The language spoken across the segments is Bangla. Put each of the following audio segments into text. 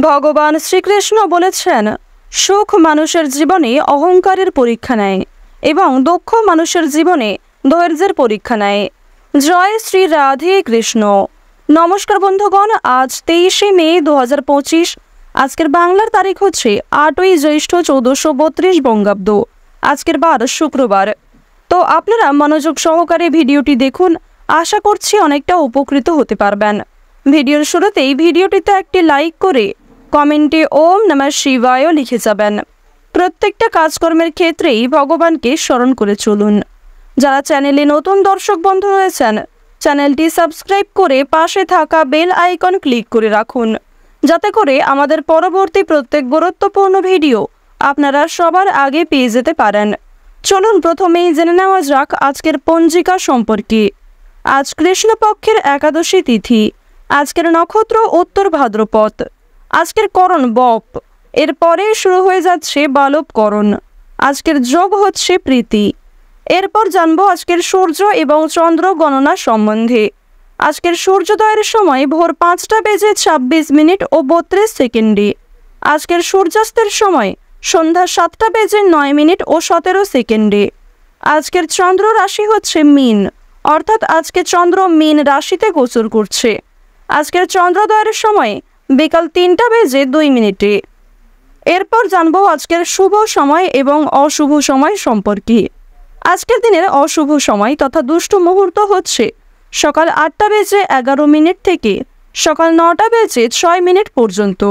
ভগবান শ্রীকৃষ্ণ বলেছেন, সুখ মানুষের জীবনে অহংকারের পরীক্ষা নেয় এবং দুঃখ মানুষের জীবনে ধৈর্যের পরীক্ষা নেয়। জয় শ্রী রাধে কৃষ্ণ। নমস্কার বন্ধুগণ, আজ 23শে মে 2025। আজকের বাংলার তারিখ হচ্ছে 8ই জ্যৈষ্ঠ 1432 বঙ্গাব্দ। আজকের বার শুক্রবার। তো আপনারা মনোযোগ সহকারে ভিডিওটি দেখুন, আশা করছি অনেকটা উপকৃত হতে পারবেন। ভিডিওর শুরুতেই ভিডিওটিতে একটি লাইক করে কমেন্টে ওম নমঃ শিবায় লিখে যাবেন। প্রত্যেকটা কাজকর্মের ক্ষেত্রেই ভগবানকে স্মরণ করে চলুন। যারা চ্যানেলে নতুন দর্শক বন্ধু রয়েছেন, চ্যানেলটি সাবস্ক্রাইব করে পাশে থাকা বেল আইকন ক্লিক করে রাখুন, যাতে করে আমাদের পরবর্তী প্রত্যেক গুরুত্বপূর্ণ ভিডিও আপনারা সবার আগে পেয়ে যেতে পারেন। চলুন প্রথমেই জেনে নেওয়া যাক আজকের পঞ্জিকা সম্পর্কে। আজ কৃষ্ণপক্ষের একাদশী তিথি। আজকের নক্ষত্র উত্তর ভাদ্রপদ। আজকের করণ বপ। এরপরে শুরু হয়ে যাচ্ছে বালবকরণ। আজকের যোগ হচ্ছে প্রীতি। এরপর জানবো আজকের সূর্য এবং চন্দ্র গণনা সম্বন্ধে। আজকের সূর্যোদয়ের সময় ভোর 5টা বেজে 26 মিনিট ও 32 সেকেন্ডে। আজকের সূর্যাস্তের সময় সন্ধ্যা 7টা বেজে 9 মিনিট ও 17 সেকেন্ডে। আজকের চন্দ্র রাশি হচ্ছে মীন, অর্থাৎ আজকে চন্দ্র মীন রাশিতে গোচর করছে। আজকের চন্দ্রোদয়ের সময় বিকাল 3টা বেজে 2 মিনিটে। এরপর জানবো আজকের শুভ সময় এবং অশুভ সময় সম্পর্কে। আজকের দিনের অশুভ সময় তথা দুষ্ট মুহূর্ত হচ্ছে সকাল 8টা বেজে 11 মিনিট থেকে সকাল 9টা বেজে 6 মিনিট পর্যন্ত।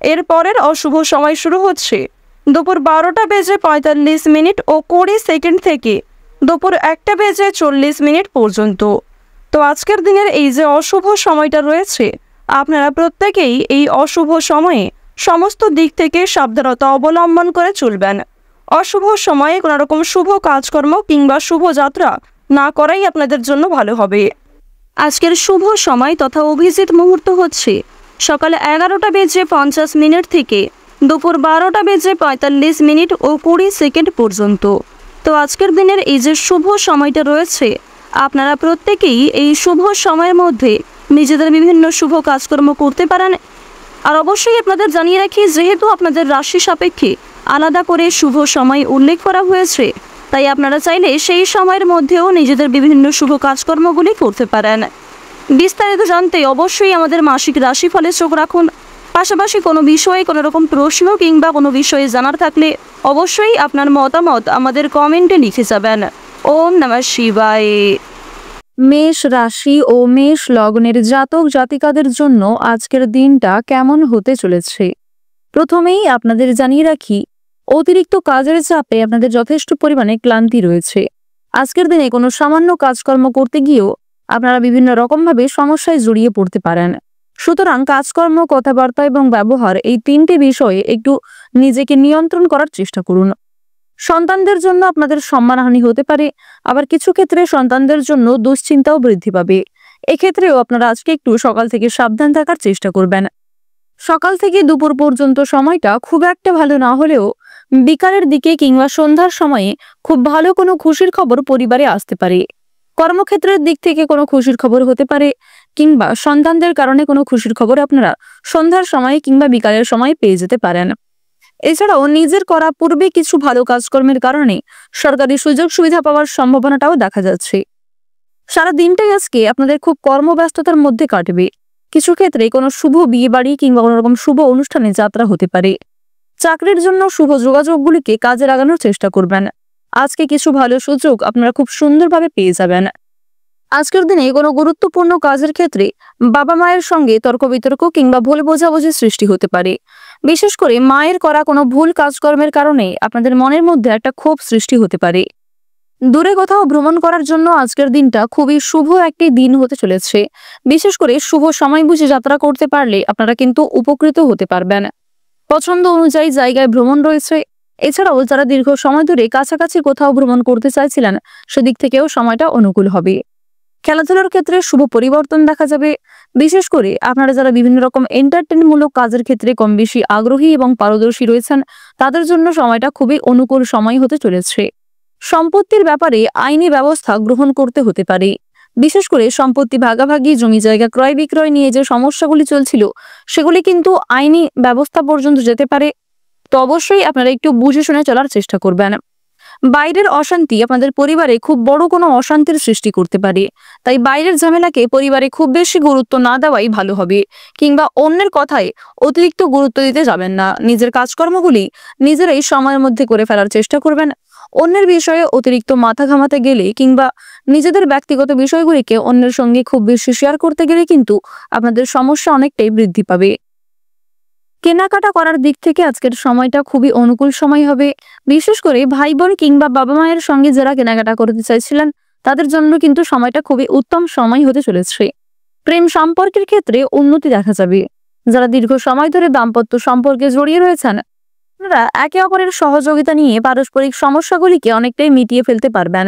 এরপরের অশুভ সময় শুরু হচ্ছে দুপুর 12টা বেজে 45 মিনিট ও 20 সেকেন্ড থেকে দুপুর 1টা বেজে 40 মিনিট পর্যন্ত। তো আজকের দিনের এই যে অশুভ সময়টা রয়েছে, আপনারা প্রত্যেকেই এই অশুভ সময়ে সমস্ত দিক থেকে সাবধানতা অবলম্বন করে চলবেন। অশুভ সময়ে কোনো রকম শুভ কাজকর্ম কিংবা শুভ যাত্রা না করাই আপনাদের জন্য ভালো হবে। আজকের শুভ সময় তথা অভিজিৎ মুহূর্ত হচ্ছে সকাল 11টা বেজে 50 মিনিট থেকে দুপুর 12টা বেজে 45 মিনিট ও 20 সেকেন্ড পর্যন্ত। তো আজকের দিনের এই যে শুভ সময়টা রয়েছে, আপনারা প্রত্যেকেই এই শুভ সময়ের মধ্যে নিজেদের বিভিন্ন শুভ কাজকর্ম করতে পারেন। আর অবশ্যই আপনাদের জানিয়ে রাখি, যেহেতু আপনাদের রাশি সাপেক্ষে আলাদা করে শুভ সময় উল্লেখ করা হয়েছে, তাই আপনারা চাইলে সেই সময়ের মধ্যেও নিজেদের বিভিন্ন শুভ কাজকর্মগুলি করতে পারেন। বিস্তারিত জানতে অবশ্যই আমাদের মাসিক রাশিফলে চোখ রাখুন। পাশাপাশি কোনো বিষয়ে কোনো রকম প্রশ্ন কিংবা কোনো বিষয়ে জানার থাকলে অবশ্যই আপনার মতামত আমাদের কমেন্টে লিখে যাবেন। ওম নমঃ শিবায়। মেষ রাশি ও মেষ লগ্নের জাতক জাতিকাদের জন্য আজকের দিনটা কেমন হতে চলেছে। প্রথমেই আপনাদের জানিয়ে রাখি, অতিরিক্ত কাজের চাপে আপনাদের যথেষ্ট পরিমাণে ক্লান্তি রয়েছে। আজকের দিনে কোনো সামান্য কাজকর্ম করতে গিয়েও আপনারা বিভিন্ন রকমভাবে সমস্যায় জড়িয়ে পড়তে পারেন। সুতরাং কাজকর্ম, কথাবার্তা এবং ব্যবহার এই 3টে বিষয়ে একটু নিজেকে নিয়ন্ত্রণ করার চেষ্টা করুন। সন্তানদের জন্য আপনাদের সম্মানহানি হতে পারে, আবার কিছু ক্ষেত্রে সন্তানদের জন্য দুশ্চিন্তাও বৃদ্ধি পাবে। এক্ষেত্রেও আপনারা আজকে একটু সকাল থেকে সাবধান থাকার চেষ্টা করবেন। সকাল থেকে দুপুর পর্যন্ত সময়টা খুব একটা ভালো না হলেও বিকালের দিকে কিংবা সন্ধ্যার সময়ে খুব ভালো কোনো খুশির খবর পরিবারে আসতে পারে। কর্মক্ষেত্রের দিক থেকে কোনো খুশির খবর হতে পারে, কিংবা সন্তানদের কারণে কোনো খুশির খবর আপনারা সন্ধ্যার সময় কিংবা বিকালের সময় পেয়ে যেতে পারেন। এছাড়াও নিজের করা পূর্বে কিছু ভালো কাজকর্মের কারণে সরকারি সুযোগ সুবিধা পাওয়ার সম্ভাবনাটাও দেখা যাচ্ছে। সারা দিনটাই আজকে আপনাদের খুব কর্মব্যস্ততার মধ্যে কাটবে। কিছু ক্ষেত্রে কোনো শুভ বিয়ে বাড়ি কিংবা কোনো রকম শুভ অনুষ্ঠানে যাত্রা হতে পারে। চাকরির জন্য শুভ যোগাযোগগুলিকে কাজে লাগানোর চেষ্টা করবেন। আজকে কিছু ভালো সুযোগ আপনারা খুব সুন্দরভাবে পেয়ে যাবেন। আজকের দিনে কোনো গুরুত্বপূর্ণ কাজের ক্ষেত্রে বাবা মায়ের সঙ্গে তর্ক বিতর্ক কিংবা ভুল বোঝাবুঝির সৃষ্টি হতে পারে। বিশেষ করে মায়ের করা কোনো ভুল কাজকর্মের কারণে আপনাদের মনের মধ্যে একটা ক্ষোভ সৃষ্টি হতে পারে। দূরে কোথাও ভ্রমণ করার জন্য আজকের দিনটা খুবই শুভ একটি দিন হতে চলেছে। বিশেষ করে শুভ সময় বুঝে যাত্রা করতে পারলে আপনারা কিন্তু উপকৃত হতে পারবেন। পছন্দ অনুযায়ী জায়গায় ভ্রমণ রয়েছে। এছাড়াও যারা দীর্ঘ সময় ধরে কাছাকাছি কোথাও ভ্রমণ করতে চাইছিলেন, সেদিক থেকেও সময়টা অনুকূল হবে। খেলাধুলার ক্ষেত্রে শুভ পরিবর্তন দেখা যাবে। বিশেষ করে আপনারা যারা বিভিন্ন রকম এন্টারটেইনমূলক কাজের ক্ষেত্রে কম বেশি আগ্রহী এবং পারদর্শী রয়েছেন, তাদের জন্য সময়টা খুবই অনুকূল সময় হতে চলেছে। সম্পত্তির ব্যাপারে আইনি ব্যবস্থা গ্রহণ করতে হতে পারে। বিশেষ করে সম্পত্তি ভাগাভাগি, জমি জায়গা ক্রয় বিক্রয় নিয়ে যে সমস্যাগুলি চলছিল সেগুলি কিন্তু আইনি ব্যবস্থা পর্যন্ত যেতে পারে। তো অবশ্যই আপনারা একটু বুঝে শুনে চলার চেষ্টা করবেন। বাইরের অশান্তি আপনাদের পরিবারে খুব বড় কোনো অশান্তির সৃষ্টি করতে পারে, তাই বাইরের ঝামেলাকে পরিবারে খুব বেশি গুরুত্ব না দেওয়াই ভালো হবে, কিংবা অন্যের কথায় অতিরিক্ত গুরুত্ব দিতে যাবেন না। নিজের কাজকর্মগুলি নিজেরাই সময়ের মধ্যে করে ফেলার চেষ্টা করবেন। অন্যের বিষয়ে অতিরিক্ত মাথা ঘামাতে গেলে কিংবা নিজেদের ব্যক্তিগত বিষয়গুলিকে অন্যের সঙ্গে খুব বেশি শেয়ার করতে গেলে কিন্তু আপনাদের সমস্যা অনেকটাই বৃদ্ধি পাবে। কেনাকাটা করার দিক থেকে আজকের সময়টা খুবই অনুকূল সময় হবে। বিশেষ করে ভাই বোন কিংবা বাবা মায়ের সঙ্গে যারা কেনাকাটা করতে চাইছিলেন তাদের জন্য কিন্তু সময়টা খুবই উত্তম সময় হতে চলেছে। প্রেম সম্পর্কের ক্ষেত্রে উন্নতি দেখা যাবে। যারা দীর্ঘ সময় ধরে দাম্পত্য সম্পর্কে জড়িয়ে রয়েছেন আপনারা একে অপরের সহযোগিতা নিয়ে পারস্পরিক সমস্যাগুলিকে অনেকটাই মিটিয়ে ফেলতে পারবেন।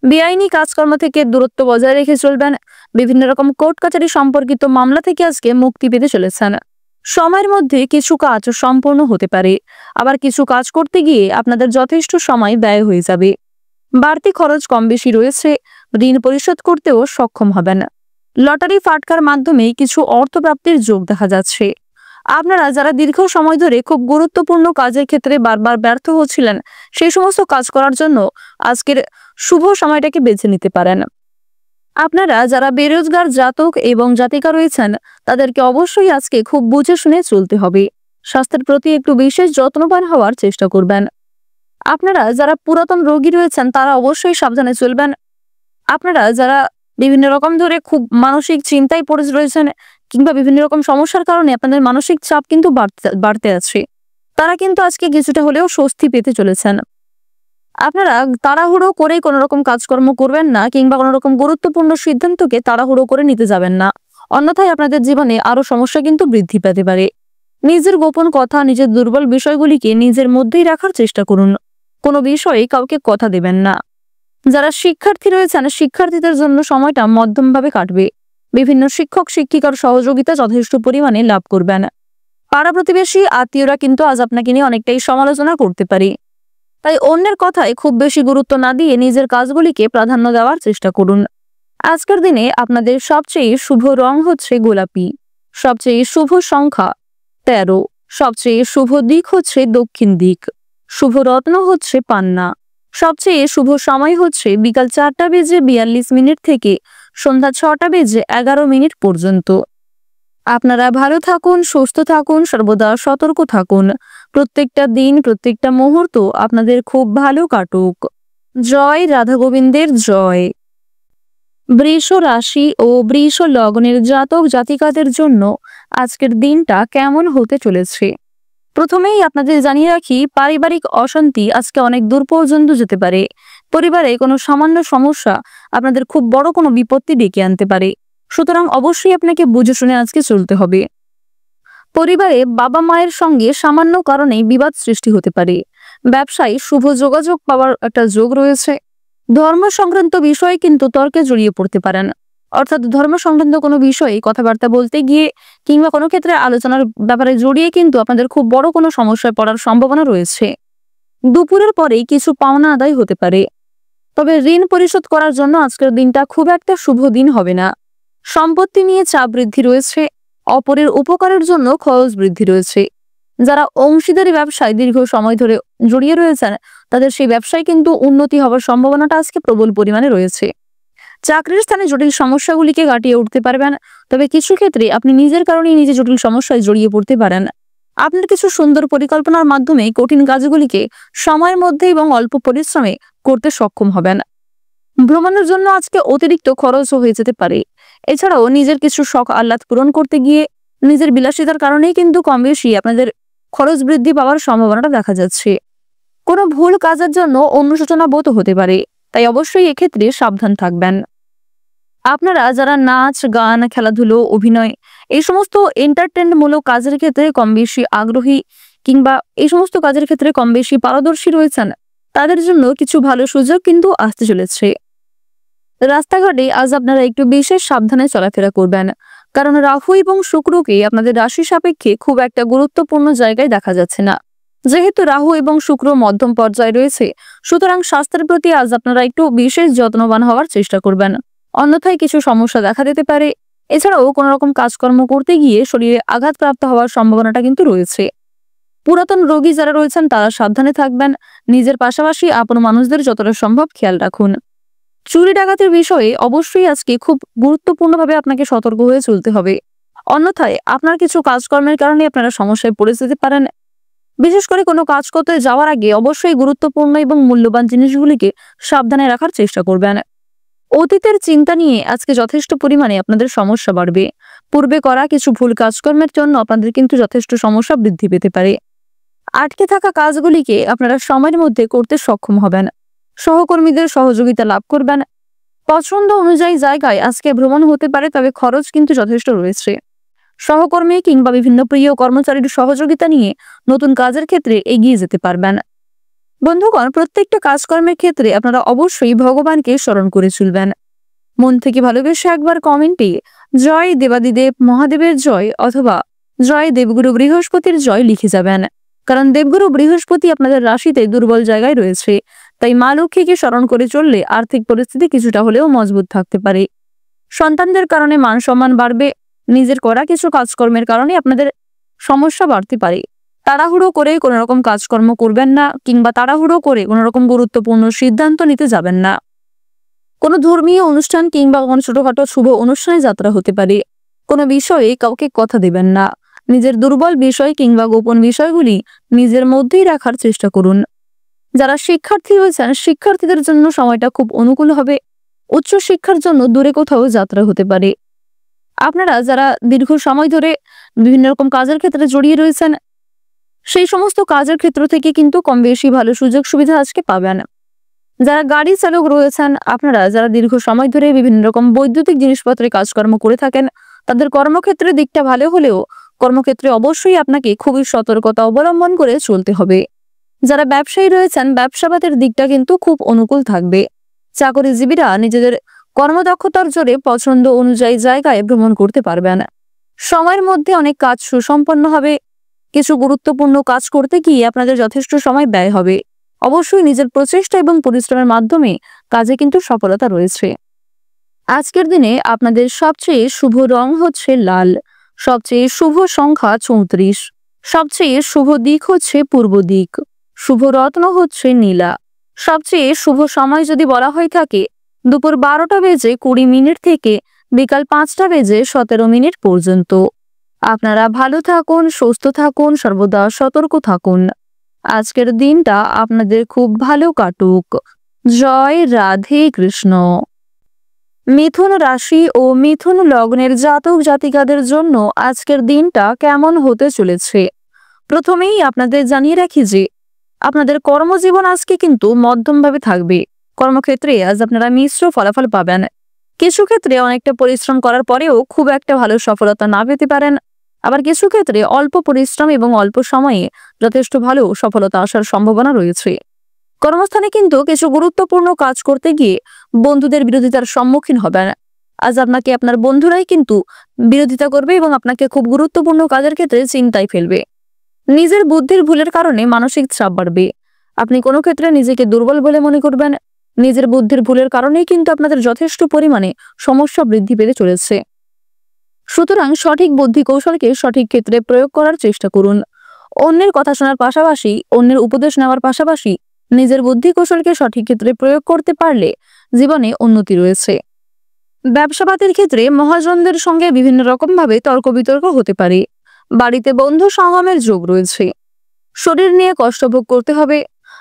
বেআইনি কাজকর্ম থেকে দূরত্ব বজায় রেখে চলবেন। বিভিন্ন রকম কোর্ট কাছারি সম্পর্কিত মামলা থেকে আজকে মুক্তি পেতে চলেছেন। সময়ের মধ্যে কিছু কাজ সম্পূর্ণ হতে পারে, আবার কিছু কাজ করতে গিয়ে আপনাদের যথেষ্ট সময় ব্যয় হয়ে যাবে। বাড়তি খরচ কম বেশি রয়েছে, ঋণ পরিশোধ করতেও সক্ষম হবেন। লটারি ফাটকার মাধ্যমে কিছু অর্থ প্রাপ্তির যোগ দেখা যাচ্ছে। আপনারা যারা দীর্ঘ সময় ধরে খুব গুরুত্বপূর্ণ কাজের ক্ষেত্রে বারবার ব্যর্থ হচ্ছিলেন সেই সমস্ত কাজ করার জন্য আজকের শুভ সময়টাকে বেছে নিতে পারেন। আপনারা যারা বেরোজগার জাতক এবং জাতিকা রয়েছেন তাদেরকে অবশ্যই আজকে খুব বুঝে শুনে চলতে হবে। স্বাস্থ্যের প্রতি একটু বিশেষ যত্নবান হওয়ার চেষ্টা করবেন। আপনারা যারা পুরাতন রোগী রয়েছেন তারা অবশ্যই সাবধানে চলবেন। আপনারা যারা বিভিন্ন রকম ধরে খুব মানসিক চিন্তায় পড়ে রয়েছেন কিংবা বিভিন্ন রকম সমস্যার কারণে আপনাদের মানসিক চাপ কিন্তু বাড়তে আছে, তারা কিন্তু আজকে কিছুটা হলেও স্বস্তি পেতে চলেছেন। আপনারা তাড়াহুড়ো করে কোনো রকম কাজকর্ম করবেন না কিংবা কোনো রকম গুরুত্বপূর্ণ সিদ্ধান্তকে তাড়াহুড়ো করে নিতে যাবেন না, অন্যথায় আপনাদের জীবনে আরো সমস্যা কিন্তু বৃদ্ধি পেতে পারে। নিজের গোপন কথা, নিজের দুর্বল বিষয়গুলিকে নিজের মধ্যেই রাখার চেষ্টা করুন। কোনো বিষয়ে কাউকে কথা দেবেন না। যারা শিক্ষার্থী রয়েছেন শিক্ষার্থীদের জন্য সময়টা মধ্যমভাবে কাটবে। বিভিন্ন শিক্ষক শিক্ষিকার সহযোগিতা যথেষ্ট পরিমাণে লাভ করবেন। পাড়া প্রতিবেশী আত্মীয়রা কিন্তু আজ আপনাকে নিয়ে অনেকটাই সমালোচনা করতে পারে, তাই অন্যের কথায় খুব বেশি গুরুত্ব না দিয়ে নিজের কাজগুলিকে প্রাধান্য দেওয়ার চেষ্টা করুন। আজকের দিনে আপনাদের সবচেয়ে শুভ রং হচ্ছে গোলাপি, সবচেয়ে শুভ সংখ্যা 13, সবচেয়ে শুভ দিক হচ্ছে দক্ষিণ দিক, শুভ রত্ন হচ্ছে পান্না, সবচেয়ে শুভ সময় হচ্ছে বিকাল 4:42 থেকে সন্ধ্যা 6:11 পর্যন্ত। আপনারা ভালো থাকুন, সুস্থ থাকুন, সর্বদা সতর্ক থাকুন। প্রত্যেকটা দিন, প্রত্যেকটা মুহূর্ত আপনাদের খুব ভালো কাটুক। জয় রাধা গোবিন্দের জয়। বৃষ রাশি ও বৃষ লগ্নের জাতক জাতিকাদের জন্য আজকের দিনটা কেমন হতে চলেছে প্রথমেই আপনাদের জানিয়ে রাখি, পারিবারিক অশান্তি আজকে অনেক দূর পর্যন্ত যেতে পারে। পরিবারে কোনো সামান্য সমস্যা আপনাদের খুব বড় কোনো বিপত্তি ডেকে আনতে পারে, সুতরাং অবশ্যই আপনাকে বুঝে শুনে আজকে চলতে হবে। পরিবারে বাবা মায়ের সঙ্গে সামান্য কারণেই বিবাদ সৃষ্টি হতে পারে। ব্যবসায় শুভ যোগাযোগ পাওয়ার একটা যোগ রয়েছে। ধর্ম সংক্রান্ত বিষয়ে কিন্তু তর্কে জড়িয়ে পড়তে পারেন, অর্থাৎ ধর্ম সংক্রান্ত কোনো বিষয়ে কথাবার্তা বলতে গিয়ে কিংবা কোনো ক্ষেত্রে আলোচনার ব্যাপারে জড়িয়ে কিন্তু আপনাদের খুব বড় কোনো সমস্যায় পড়ার সম্ভাবনা রয়েছে। দুপুরের পরেই কিছু পাওনা আদায় হতে পারে, তবে ঋণ পরিশোধ করার জন্য আজকের দিনটা খুব একটা শুভ দিন হবে না। সম্পত্তি নিয়ে চাপ বৃদ্ধি রয়েছে, অপরের উপকারের জন্য খরচ বৃদ্ধি রয়েছে। যারা অংশীদারি ব্যবসায় দীর্ঘ সময় ধরে জড়িয়ে রয়েছেন তাদের সেই ব্যবসায় কিন্তু উন্নতি হওয়ার সম্ভাবনাটা আজকে প্রবল পরিমাণে রয়েছে। চাকরির স্থানে জটিল সমস্যাগুলিকে কাটিয়ে উঠতে পারবেন, তবে কিছু ক্ষেত্রে আপনি নিজের কারণেই নিজে জটিল সমস্যায় জড়িয়ে পড়তে পারেন। আপনার কিছু সুন্দর পরিকল্পনার মাধ্যমে কঠিন কাজগুলিকে সময়ের মধ্যে এবং অল্প পরিশ্রমে করতে সক্ষম হবেন। ভ্রমণের জন্য আজকে অতিরিক্ত খরচও হয়ে যেতে পারে। এছাড়াও নিজের কিছু শখ আহ্লাদ পূরণ করতে গিয়ে নিজের বিলাসিতার কারণেই কিন্তু কম বেশি আপনাদের খরচ বৃদ্ধি পাওয়ার সম্ভাবনাটা দেখা যাচ্ছে। কোনো ভুল কাজের জন্য অনুশোচনা বোধ হতে পারে, তাই অবশ্যই এক্ষেত্রে সাবধান থাকবেন। আপনারা যারা নাচ, গান, খেলাধুলো, অভিনয় এই সমস্ত এন্টারটেনমূলক কাজের ক্ষেত্রে কম বেশি আগ্রহী কিংবা এই সমস্ত কাজের ক্ষেত্রে কম বেশি পারদর্শী রয়েছেন তাদের জন্য কিছু ভালো সুযোগ কিন্তু আসতে চলেছে। রাস্তাঘাটে আজ আপনারা একটু বিশেষ সাবধানে চলাফেরা করবেন, কারণ রাহু এবং শুক্রকে আপনাদের রাশি সাপেক্ষে খুব একটা গুরুত্বপূর্ণ জায়গায় দেখা যাচ্ছে না। যেহেতু রাহু এবং শুক্র মধ্যম পর্যায়ে রয়েছে, সুতরাং স্বাস্থ্যের প্রতি আজ আপনারা একটু বিশেষ যত্নবান হওয়ার চেষ্টা করবেন। অন্যথায় কিছু সমস্যা দেখা দিতে পারে। এছাড়াও কোনো রকম কাজকর্ম করতে গিয়ে শরীরে আঘাতপ্রাপ্ত হওয়ার সম্ভাবনাটা কিন্তু রয়েছে। পুরাতন রোগী যারা রয়েছেন তারা সাবধানে থাকবেন। নিজের পাশাপাশি আপন মানুষদের যতটা সম্ভব খেয়াল রাখুন। চুরি ডাকাতির বিষয়ে অবশ্যই আজকে খুব গুরুত্বপূর্ণভাবে আপনাকে সতর্ক হয়ে চলতে হবে। অন্যথায় আপনার কিছু কাজকর্মের কারণে আপনারা সমস্যায় পড়ে যেতে পারেন। বিশেষ করে কোনো কাজ করতে যাওয়ার আগে অবশ্যই গুরুত্বপূর্ণ এবং মূল্যবান জিনিসগুলিকে সাবধানে রাখার চেষ্টা করবেন। অতীতের চিন্তা নিয়ে আজকে যথেষ্ট পরিমাণে আপনাদের সমস্যা বাড়বে। পূর্বে করা কিছু ভুল কাজকর্মের জন্য আপনাদের কিন্তু যথেষ্ট সমস্যা বৃদ্ধি পেতে পারে। আটকে থাকা কাজগুলিকে আপনারা সময়ের মধ্যে করতে সক্ষম হবেন। সহকর্মীদের সহযোগিতা লাভ করবেন। পছন্দ অনুযায়ী জায়গায় আজকে ভ্রমণ হতে পারে, তবে খরচ কিন্তু যথেষ্ট রয়েছে। সহকর্মী কিংবা বিভিন্ন প্রিয় কর্মচারীর সহযোগিতা নিয়ে নতুন কাজের ক্ষেত্রে এগিয়ে যেতে পারবেন। বন্ধুগণ, প্রত্যেকটা কাজকর্মের ক্ষেত্রে আপনারা অবশ্যই ভগবানকে স্মরণ করে চলবেন। মন থেকে ভালোবেসে একবার কমেন্টে জয় দেবাদিদেব মহাদেবের জয় অথবা জয় দেবগুরু বৃহস্পতির জয় লিখে যাবেন। কারণ দেবগুরু বৃহস্পতি আপনাদের রাশিতে দুর্বল জায়গায় রয়েছে, তাই মা লক্ষ্মীকে স্মরণ করে চললে আর্থিক পরিস্থিতি কিছুটা হলেও মজবুত থাকতে পারে। সন্তানদের কারণে মান সম্মান বাড়বে। নিজের করা কিছু কাজকর্মের কারণে আপনাদের সমস্যা বাড়তে পারে। তাড়াহুড়ো করে কোনো রকম কাজকর্ম করবেন না, কিংবা তাড়াহুড়ো করে কোনো রকম গুরুত্বপূর্ণ সিদ্ধান্ত নিতে যাবেন না। কোনো ধর্মীয় অনুষ্ঠান কিংবা কোনো ছোটখাটো শুভ অনুষ্ঠানে যাত্রা হতে পারে। কোনো বিষয়ে কাউকে কথা দেবেন না। নিজের দুর্বল বিষয় কিংবা গোপন বিষয়গুলি নিজের মধ্যেই রাখার চেষ্টা করুন। যারা শিক্ষার্থী রয়েছেন শিক্ষার্থীদের জন্য সময়টা খুব অনুকূল হবে। উচ্চ শিক্ষার জন্য দূরে কোথাও যাত্রা হতে পারে। আপনারা যারা দীর্ঘ সময় ধরে বিভিন্ন রকম কাজের ক্ষেত্রে জড়িয়ে রয়েছেন সেই সমস্ত কাজের ক্ষেত্র থেকে কিন্তু কম বেশি ভালো সুযোগ সুবিধা আজকে পাবেন। যারা গাড়ি চালক রয়েছেন, আপনারা যারা দীর্ঘ সময় ধরে বিভিন্ন রকম বৈদ্যুতিক জিনিসপত্রে কাজকর্ম করে থাকেন, তাদের কর্মক্ষেত্রের দিকটা ভালো হলেও কর্মক্ষেত্রে অবশ্যই আপনাকে খুবই সতর্কতা অবলম্বন করে চলতে হবে। যারা ব্যবসায়ী রয়েছেন ব্যবসাবাদের দিকটা কিন্তু খুব অনুকূল থাকবে। চাকরিজীবীরা নিজেদের কর্মদক্ষতার জোরে পছন্দ অনুযায়ী জায়গায় ভ্রমণ করতে পারবেন। সময়ের মধ্যে অনেক কাজ সুসম্পন্ন হবে। কিছু গুরুত্বপূর্ণ কাজ করতে গিয়ে আপনাদের যথেষ্ট সময় ব্যয় হবে। অবশ্যই নিজের প্রচেষ্টা এবং পরিশ্রমের মাধ্যমে কাজে কিন্তু সফলতা রয়েছে। আজকের দিনে আপনাদের সবচেয়ে শুভ রং হচ্ছে লাল, সবচেয়ে শুভ সংখ্যা 34, সবচেয়ে শুভ দিক হচ্ছে পূর্ব দিক, শুভ রত্ন হচ্ছে নীলা। সবচেয়ে শুভ সময় যদি বলা হয়ে থাকে দুপুর 12:20 থেকে বিকাল 5:17 পর্যন্ত। আপনারা ভালো থাকুন, সুস্থ থাকুন, সর্বদা সতর্ক থাকুন। আজকের দিনটা আপনাদের খুব ভালো কাটুক। জয় রাধে কৃষ্ণ। মিথুন রাশি ও মিথুন লগ্নের জাতক জাতিকাদের জন্য আজকের দিনটা কেমন হতে চলেছে প্রথমেই আপনাদের জানিয়ে রাখি যে আপনাদের কর্মজীবন আজকে কিন্তু মধ্যমভাবে থাকবে। কর্মক্ষেত্রে আজ আপনারা মিশ্র ফলাফল পাবেন। কিছু ক্ষেত্রে অনেকটা পরিশ্রম করার পরেও খুব একটা ভালো সফলতা না পেতে পারেন। আবার কিছু ক্ষেত্রে অল্প পরিশ্রম এবং অল্প সময়ে যথেষ্ট ভালো সফলতা আসার সম্ভাবনা রয়েছে। কর্মস্থানে কিন্তু কিছু গুরুত্বপূর্ণ কাজ করতে গিয়ে বন্ধুদের বিরোধিতার সম্মুখীন হবেন। আজ আপনাকে আপনার বন্ধুরাই কিন্তু বিরোধিতা করবে এবং আপনাকে খুব গুরুত্বপূর্ণ কাজের ক্ষেত্রে চিন্তায় ফেলবে। নিজের বুদ্ধির ভুলের কারণে মানসিক চাপ বাড়বে। আপনি কোনো ক্ষেত্রে নিজেকে দুর্বল বলে মনে করবেন। নিজের বুদ্ধির ভুলের কারণেই কিন্তু আপনাদের যথেষ্ট পরিমাণে সমস্যা বৃদ্ধি পেতে চলেছে। সুতরাং সঠিক বুদ্ধি কৌশলকে সঠিক ক্ষেত্রে প্রয়োগ করার চেষ্টা করুন। অন্যের কথা শোনার পাশাপাশি, অন্যের উপদেশ নেওয়ার পাশাপাশি নিজের বুদ্ধি কৌশলকে সঠিক ক্ষেত্রে প্রয়োগ করতে পারলে জীবনে উন্নতি রয়েছে। ব্যবসাপাতির ক্ষেত্রে মহাজনদের সঙ্গে বিভিন্ন রকম ভাবে তর্ক বিতর্ক হতে পারে। বাড়িতে বন্ধু সঙ্গমের যোগ রয়েছে। শরীর নিয়ে কষ্ট ভোগ করতে হবে।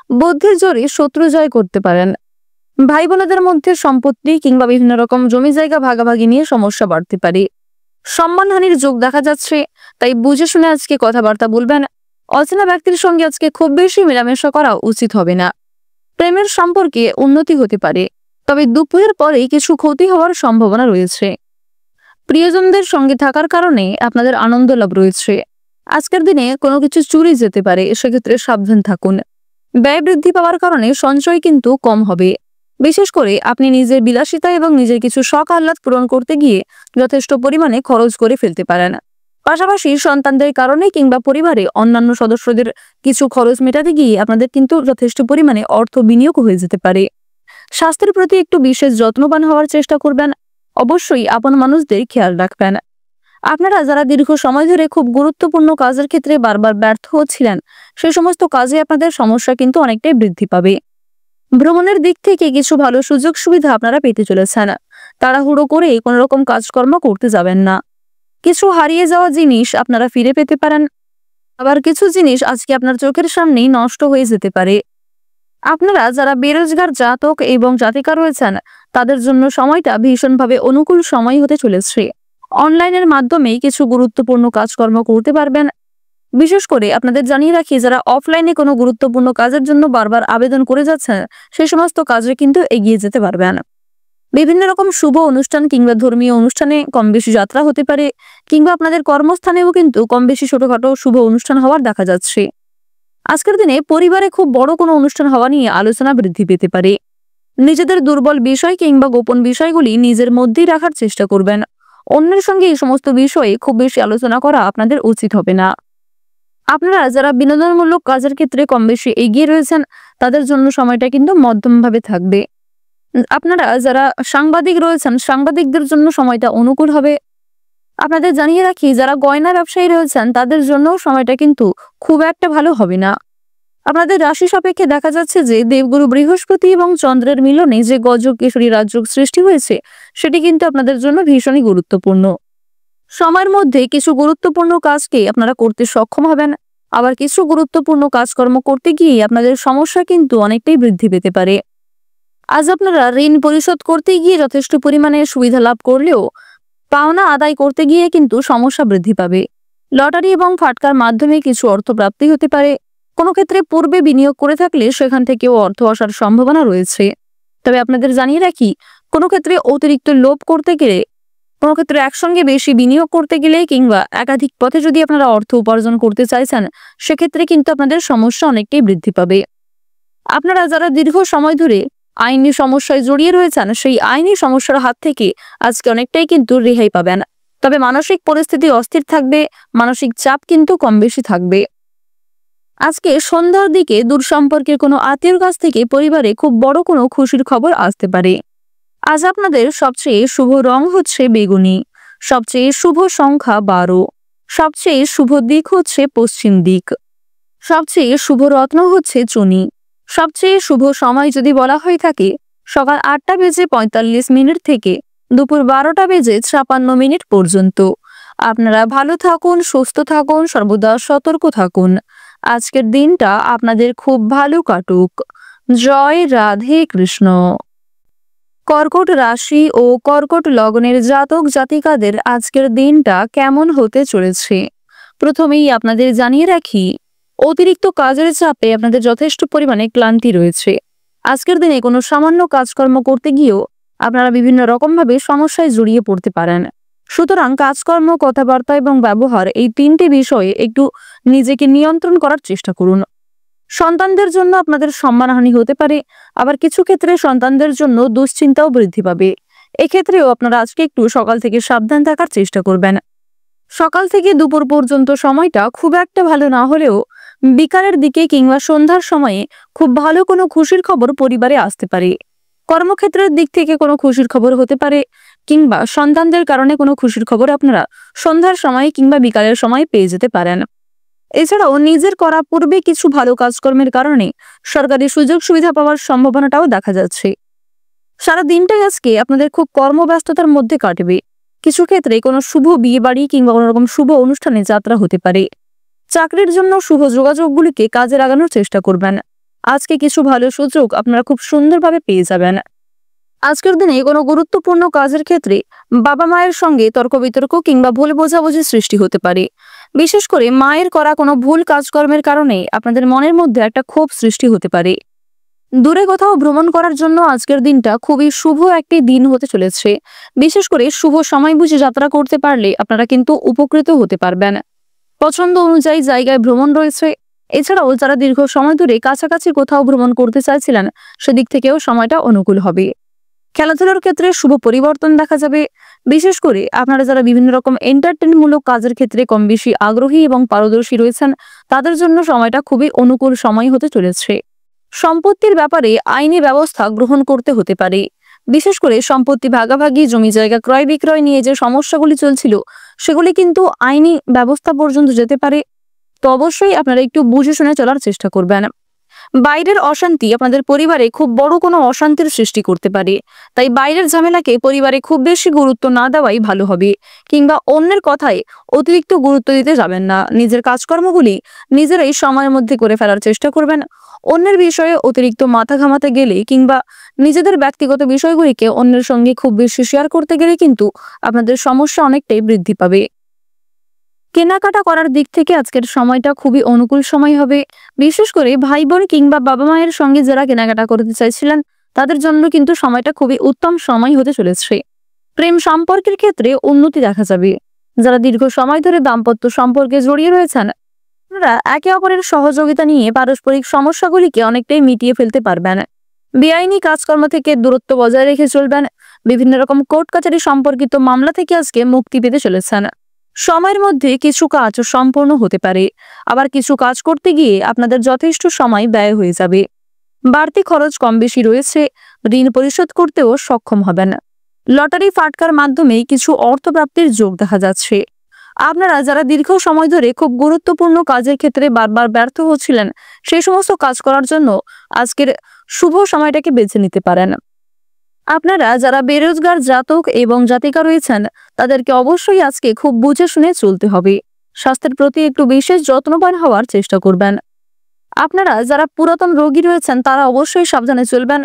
বুদ্ধির জোরে শত্রু জয় করতে পারেন। ভাই বোনেদের মধ্যে সম্পত্তি কিংবা বিভিন্ন রকম জমি জায়গা ভাগাভাগি নিয়ে সমস্যা বাড়তে পারে। সম্মানহানির যোগ দেখা যাচ্ছে, তাই বুঝে শুনে আজকে কথাবার্তা বলবেন। অচেনা ব্যক্তির সঙ্গে আজকে খুব বেশি মেলামেশা করা উচিত হবে না। প্রেমের সম্পর্কে উন্নতি হতে পারে, তবে দুপুরের পরেই কিছু ক্ষতি হওয়ার সম্ভাবনা রয়েছে। প্রিয়জনদের সঙ্গে থাকার কারণে আপনাদের আনন্দ লাভ রয়েছে। আজকের দিনে কোনো কিছু চুরি যেতে পারে, সেক্ষেত্রে সাবধান থাকুন। ব্যয় বৃদ্ধি পাওয়ার কারণে সঞ্চয় কিন্তু কম হবে। বিশেষ করে আপনি নিজের বিলাসিতা এবং নিজের কিছু শখ আহ্লাদ পূরণ করতে গিয়ে যথেষ্ট পরিমাণে খরচ করে ফেলতে পারেন। পাশাপাশি সন্তানদের কারণে কিংবা পরিবারে অন্যান্য সদস্যদের কিছু খরচ মেটাতে গিয়ে আপনাদের কিন্তু যথেষ্ট পরিমাণে অর্থ বিনিয়োগ হয়ে যেতে পারে। স্বাস্থ্যের প্রতি একটু বিশেষ যত্নবান হওয়ার চেষ্টা করবেন। অবশ্যই আপন মানুষদের খেয়াল রাখবেন। আপনারা যারা দীর্ঘ সময় ধরে খুব গুরুত্বপূর্ণ কাজের ক্ষেত্রে বারবার ব্যর্থ হচ্ছিলেন, সেই সমস্ত কাজে আপনাদের সমস্যা কিন্তু অনেকটাই বৃদ্ধি পাবে। ভ্রমণের দিক থেকে কিছু ভালো সুযোগ সুবিধা আপনারা পেতে চলেছেন। তাড়াহুড়ো করে কোনো রকম কাজকর্ম করতে যাবেন না। কিছু হারিয়ে যাওয়া জিনিস আপনারা ফিরে পেতে পারেন, আবার কিছু জিনিস আজকে আপনার চোখের সামনেই নষ্ট হয়ে যেতে পারে। আপনারা যারা বেরোজগার জাতক এবং জাতিকা রয়েছেন, তাদের জন্য সময়টা ভীষণভাবে অনুকূল সময় হতে চলেছে। অনলাইনের মাধ্যমে কিছু গুরুত্বপূর্ণ কাজকর্ম করতে পারবেন। বিশেষ করে আপনাদের জানিয়ে রাখি, যারা অফলাইনে কোনো গুরুত্বপূর্ণ কাজের জন্য বারবার আবেদন করে যাচ্ছেন, সেই সমস্ত কাজে কিন্তু এগিয়ে যেতে পারবেন। বিভিন্ন রকম শুভ অনুষ্ঠান কিংবা ধর্মীয় অনুষ্ঠানে কম বেশি যাত্রা হতে পারে, কিংবা আপনাদের কর্মস্থানেও কিন্তু কম বেশি ছোটখাটো শুভ অনুষ্ঠান হওয়ার দেখা যাচ্ছে। আজকের দিনে পরিবারে খুব বড় কোনো অনুষ্ঠান হওয়া নিয়ে আলোচনা বৃদ্ধি পেতে পারে। নিজেদের দুর্বল বিষয় কিংবা গোপন বিষয়গুলি নিজের মধ্যেই রাখার চেষ্টা করবেন। অন্যের সঙ্গে এই সমস্ত বিষয়ে খুব বেশি আলোচনা করা আপনাদের উচিত হবে না। আপনারা যারা বিনোদনমূলক কাজের ক্ষেত্রে কম বেশি এগিয়ে রয়েছেন, তাদের জন্য সময়টা কিন্তু মধ্যমভাবে থাকবে। আপনারা যারা সাংবাদিক রয়েছেন, সাংবাদিকদের জন্য সময়টা অনুকূল হবে। আপনাদের জানিয়ে রাখি, যারা গয়না ব্যবসায়ী রয়েছেন, তাদের জন্য সময়টা কিন্তু খুব একটা ভালো হবে না। আপনাদের রাশি সাপেক্ষে দেখা যাচ্ছে যে দেবগুরু বৃহস্পতি এবং চন্দ্রের মিলনে যে গজক কেশরী রাজযোগ সৃষ্টি হয়েছে, সেটি কিন্তু আপনাদের জন্য ভীষণই গুরুত্বপূর্ণ। সময়ের মধ্যে কিছু গুরুত্বপূর্ণ কাজকে আপনারা করতে সক্ষম হবেন, আবার কিছু গুরুত্বপূর্ণ কাজকর্ম করতে গিয়ে আপনাদের সমস্যা কিন্তু অনেকটাই বৃদ্ধি পেতে পারে। আজ আপনারা ঋণ পরিশোধ করতে গিয়ে যথেষ্ট পরিমাণে সুবিধা লাভ করলেও পাওনা আদায় করতে গিয়ে কিন্তু সমস্যা বৃদ্ধি পাবে। লটারি এবং ফাটকার মাধ্যমে কিছু অর্থ প্রাপ্তি হতে পারে। কোনো ক্ষেত্রে পূর্বে বিনিয়োগ করে থাকলে সেখান থেকেও অর্থ আসার সম্ভাবনা রয়েছে। তবে আপনাদের জানিয়ে রাখি, কোনো ক্ষেত্রে অতিরিক্ত লোভ করতে গেলে, কোনো ক্ষেত্রে একসঙ্গে বেশি বিনিয়োগ করতে গেলে কিংবা একাধিক পথে যদি আপনারা অর্থ উপার্জন করতে চাইছেন, সেক্ষেত্রে কিন্তু আপনাদের সমস্যা অনেকটাই বৃদ্ধি পাবে। আপনারা যারা দীর্ঘ সময় ধরে আইনি সমস্যায় জড়িয়ে রয়েছেন, সেই আইনি সমস্যার হাত থেকে আজকে অনেকটাই কিন্তু রেহাই পাবেন। তবে মানসিক পরিস্থিতি অস্থির থাকবে, মানসিক চাপ কিন্তু কম বেশি থাকবে। আজকে সন্ধ্যার দিকে দূর সম্পর্কের কোনো আত্মীয়র কাছ থেকে পরিবারে খুব বড় কোনো খুশির খবর আসতে পারে। আজ আপনাদের সবচেয়ে শুভ রং হচ্ছে বেগুনি, সবচেয়ে শুভ সংখ্যা 12, সবচেয়ে শুভ দিক হচ্ছে পশ্চিম দিক, সবচেয়ে শুভ রত্ন হচ্ছে চুনি। সবচেয়ে শুভ সময় যদি বলা হয়ে থাকে, সকাল 8:45 থেকে দুপুর 12:56 পর্যন্ত। আপনারা ভালো থাকুন, সুস্থ থাকুন, সর্বদা সতর্ক থাকুন। আজকের দিনটা আপনাদের খুব ভালো কাটুক। জয় রাধে কৃষ্ণ। কর্কট রাশি ও কর্কট লগ্নের জাতক জাতিকাদের আজকের দিনটা কেমন হতে চলেছে, প্রথমেই আপনাদের জানিয়ে রাখি, অতিরিক্ত কাজের চাপে আপনাদের যথেষ্ট পরিমাণে ক্লান্তি রয়েছে। আজকের দিনে কোনো সামান্য কাজকর্ম করতে গিয়েও আপনারা বিভিন্ন রকমভাবে সমস্যায় জড়িয়ে পড়তে পারেন। সুতরাং কাজকর্ম, কথাবার্তা এবং ব্যবহার, এই তিনটি বিষয়ে একটু নিজেকে নিয়ন্ত্রণ করার চেষ্টা করুন। সন্তানদের জন্য আপনাদের সম্মানহানি হতে পারে, আবার কিছু ক্ষেত্রে সন্তানদের জন্য দুশ্চিন্তাও বৃদ্ধি পাবে। এক্ষেত্রেও আপনারা আজকে একটু সকাল থেকে সাবধান থাকার চেষ্টা করবেন। সকাল থেকে দুপুর পর্যন্ত সময়টা খুব একটা ভালো না হলেও বিকালের দিকে কিংবা সন্ধ্যার সময়ে খুব ভালো কোনো খুশির খবর পরিবারে আসতে পারে। কর্মক্ষেত্রের দিক থেকে কোনো খুশির খবর হতে পারে, কিংবা সন্তানদের কারণে কোনো খুশির খবর আপনারা সন্ধ্যার সময় কিংবা বিকালের সময় পেয়ে যেতে পারেন। এছাড়াও নিজের করা পূর্বে কিছু ভালো কাজকর্মের কারণে সরকারি সুযোগ সুবিধা পাওয়ার সম্ভাবনাটাও দেখা যাচ্ছে। সারা দিনটাই আজকে আপনাদের খুব কর্মব্যস্ততার মধ্যে কাটবে। কিছু ক্ষেত্রে কোনো শুভ বিয়ে বাড়ি কিংবা কোনো রকম শুভ অনুষ্ঠানে যাত্রা হতে পারে। চাকরির জন্য শুভ যোগাযোগগুলিকে কাজে লাগানোর চেষ্টা করবেন। আজকে কিছু ভালো সুযোগ আপনারা খুব সুন্দরভাবে পেয়ে যাবেন। আজকের দিনে কোনো গুরুত্বপূর্ণ কাজের ক্ষেত্রে বাবা মায়ের সঙ্গে তর্ক বিতর্ক কিংবা ভুল বোঝাবুঝি সৃষ্টি হতে পারে। বিশেষ করে মায়ের করা কোনো ভুল কাজকর্মের কারণে আপনাদের মনের মধ্যে একটা ক্ষোভ সৃষ্টি হতে পারে। দূরে কোথাও ভ্রমণ করার জন্য আজকের দিনটা খুবই শুভ একটি দিন হতে চলেছে। বিশেষ করে শুভ সময় বুঝে যাত্রা করতে পারলে আপনারা কিন্তু উপকৃত হতে পারবেন। পছন্দ অনুযায়ী জায়গায় ভ্রমণ রয়েছে। এছাড়াও যারা দীর্ঘ সময় ধরে কাছাকাছি কোথাও ভ্রমণ করতে চাইছিলেন, সেদিক থেকেও সময়টা অনুকূল হবে। খেলাধুলার ক্ষেত্রে শুভ পরিবর্তন দেখা যাবে। বিশেষ করে আপনারা যারা বিভিন্ন রকম এন্টারটেইনমূলক কাজের ক্ষেত্রে কম বেশি আগ্রহী এবং পারদর্শী রয়েছেন, তাদের জন্য সময়টা খুবই অনুকূল সময় হতে চলেছে। সম্পত্তির ব্যাপারে আইনি ব্যবস্থা গ্রহণ করতে হতে পারে। বিশেষ করে সম্পত্তি ভাগাভাগি, জমি জায়গা ক্রয় বিক্রয় নিয়ে যে সমস্যাগুলি চলছিল সেগুলি কিন্তু আইনি ব্যবস্থা পর্যন্ত যেতে পারে। তো অবশ্যই আপনারা একটু বুঝে শুনে চলার চেষ্টা করবেন। বাইরের অশান্তি আপনাদের পরিবারে খুব বড় কোনো অশান্তির সৃষ্টি করতে পারে, তাই বাইরের ঝামেলাকে পরিবারে খুব বেশি গুরুত্ব না দেওয়াই ভালো হবে, কিংবা অন্যের কথায় অতিরিক্ত গুরুত্ব দিতে যাবেন না। নিজের কাজকর্মগুলি নিজেরাই সময়ের মধ্যে করে ফেলার চেষ্টা করবেন। অন্যের বিষয়ে অতিরিক্ত মাথা ঘামাতে গেলে কিংবা নিজেদের ব্যক্তিগত বিষয়গুলিকে অন্যের সঙ্গে খুব বেশি শেয়ার করতে গেলে কিন্তু আপনাদের সমস্যা অনেকটাই বৃদ্ধি পাবে। কেনাকাটা করার দিক থেকে আজকের সময়টা খুবই অনুকূল সময় হবে। বিশেষ করে ভাই বোন কিংবা বাবা মায়ের সঙ্গে যারা কেনাকাটা করতে চাইছিলেন তাদের জন্য কিন্তু সময়টা খুবই উত্তম সময় হতে চলেছে। প্রেম সম্পর্কের ক্ষেত্রে উন্নতি দেখা যাবে। যারা দীর্ঘ সময় ধরে দাম্পত্য সম্পর্কে জড়িয়ে রয়েছেন আপনারা একে অপরের সহযোগিতা নিয়ে পারস্পরিক সমস্যাগুলিকে অনেকটাই মিটিয়ে ফেলতে পারবেন। বেআইনি কাজকর্ম থেকে দূরত্ব বজায় রেখে চলবেন। বিভিন্ন রকম কোর্ট কাচারি সম্পর্কিত মামলা থেকে আজকে মুক্তি পেতে চলেছেন। সময়ের মধ্যে কিছু কাজ সম্পূর্ণ হতে পারে, আবার কিছু কাজ করতে গিয়ে আপনাদের যথেষ্ট সময় ব্যয় হয়ে যাবে। বাড়তি খরচ কম বেশি রয়েছে, ঋণ পরিশোধ করতেও সক্ষম হবেন। লটারি ফাটকার মাধ্যমে কিছু অর্থ প্রাপ্তির যোগ দেখা যাচ্ছে। আপনারা যারা দীর্ঘ সময় ধরে খুব গুরুত্বপূর্ণ কাজের ক্ষেত্রে বারবার ব্যর্থ হচ্ছিলেন সেই সমস্ত কাজ করার জন্য আজকের শুভ সময়টাকে বেছে নিতে পারেন। আপনারা যারা বেরোজগার জাতক এবং জাতিকা রয়েছেন তাদেরকে অবশ্যই আজকে খুব বুঝে শুনে চলতে হবে। স্বাস্থ্যের প্রতি একটু বিশেষ যত্নবান হওয়ার চেষ্টা করবেন। আপনারা যারা পুরাতন রোগী রয়েছেন তারা অবশ্যই সাবধানে চলবেন।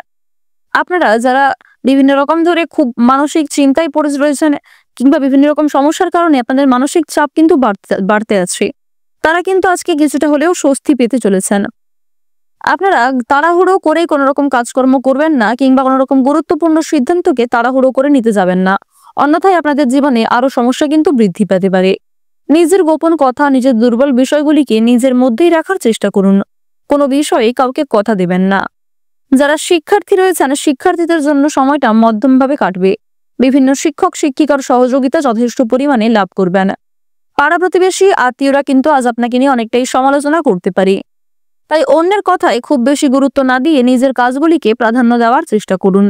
আপনারা যারা বিভিন্ন রকম ধরে খুব মানসিক চিন্তায় পড়ে রয়েছেন কিংবা বিভিন্ন রকম সমস্যার কারণে আপনাদের মানসিক চাপ কিন্তু বাড়তে আছে, তারা কিন্তু আজকে কিছুটা হলেও স্বস্তি পেতে চলেছেন। আপনারা তাড়াহুড়ো করে কোনো রকম কাজকর্ম করবেন না কিংবা কোনো রকম গুরুত্বপূর্ণ সিদ্ধান্তকে তাড়াহুড়ো করে নিতে যাবেন না, অন্যথায় আপনাদের জীবনে আরো সমস্যা কিন্তু বৃদ্ধি পেতে পারে। নিজের গোপন কথা, নিজের দুর্বল বিষয়গুলিকে নিজের মধ্যেই রাখার চেষ্টা করুন। কোনো বিষয়ে কাউকে কথা দেবেন না। যারা শিক্ষার্থী রয়েছেন শিক্ষার্থীদের জন্য সময়টা মধ্যমভাবে কাটবে। বিভিন্ন শিক্ষক শিক্ষিকার সহযোগিতা যথেষ্ট পরিমাণে লাভ করবেন। পাড়া প্রতিবেশী আত্মীয়রা কিন্তু আজ আপনাকে নিয়ে অনেকটাই সমালোচনা করতে পারে, তাই অন্যের কথায় খুব বেশি গুরুত্ব না দিয়ে নিজের কাজগুলিকে প্রাধান্য দেওয়ার চেষ্টা করুন।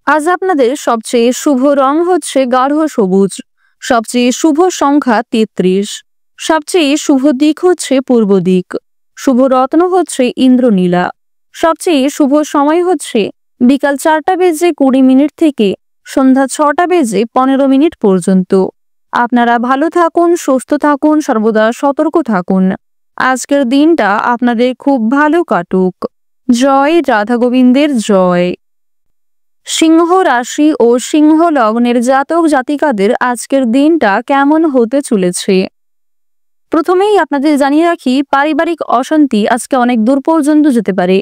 আজ আপনাদের সবচেয়ে শুভ রং হচ্ছে গাঢ় সবুজ, সবচেয়ে শুভ সংখ্যা 33, সবচেয়ে শুভ দিক হচ্ছে পূর্ব দিক, শুভ রত্ন হচ্ছে ইন্দ্রনীলা, সবচেয়ে শুভ সময় হচ্ছে বিকাল 4:20 থেকে সন্ধ্যা 6:15 পর্যন্ত। আপনারা ভালো থাকুন, সুস্থ থাকুন, সর্বদা সতর্ক থাকুন। আজকের দিনটা আপনাদের খুব ভালো কাটুক। জয় রাধা গোবিন্দের জয়। সিংহ রাশি ও সিংহ লগ্নের জাতক জাতিকাদের আজকের দিনটা কেমন হতে চলেছে প্রথমেই আপনাদের জানিয়ে রাখি, পারিবারিক অশান্তি আজকে অনেক দূর পর্যন্ত যেতে পারে।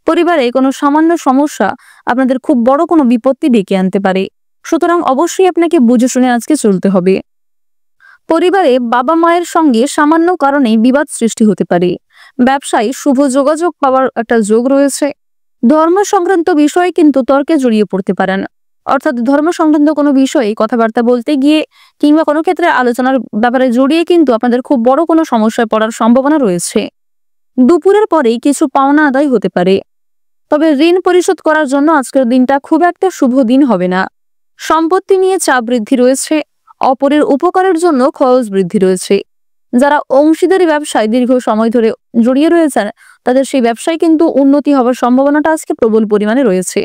পরিবারে কোনো সামান্য সমস্যা আপনাদের খুব বড় কোনো বিপত্তি ডেকে আনতে পারে, সুতরাং অবশ্যই আপনাকে বুঝে শুনে আজকে চলতে হবে। পরিবারে বাবা মায়ের সঙ্গে সামান্য কারণে বিবাদ সৃষ্টি হতে পারে। ব্যবসায় শুভ যোগাযোগ পাওয়ার একটা যোগ রয়েছে। ধর্ম সংক্রান্ত বিষয়ে কিন্তু তর্কে জড়িয়ে পড়তে পারেন, অর্থাৎ ধর্ম সংক্রান্ত কোনো বিষয়ে কথাবার্তা বলতে গিয়ে কিংবা কোনো ক্ষেত্রে আলোচনার ব্যাপারে জড়িয়ে কিন্তু আপনাদের খুব বড় কোনো সমস্যায় পড়ার সম্ভাবনা রয়েছে। দুপুরের পরেই কিছু পাওনা আদায় হতে পারে, তবে ঋণ পরিশোধ করার জন্য আজকের দিনটা খুব একটা শুভ দিন হবে না। সম্পত্তি নিয়ে চাপ বৃদ্ধি রয়েছে, অপরের উপকারের জন্য খরচ বৃদ্ধি রয়েছে। যারা অংশীদারি ব্যবসায় দীর্ঘ সময় ধরে জড়িয়ে রয়েছেন তাদের সেই ব্যবসায় কিন্তু উন্নতি হওয়ার সম্ভাবনাটা আজকে প্রবল পরিমাণে রয়েছে।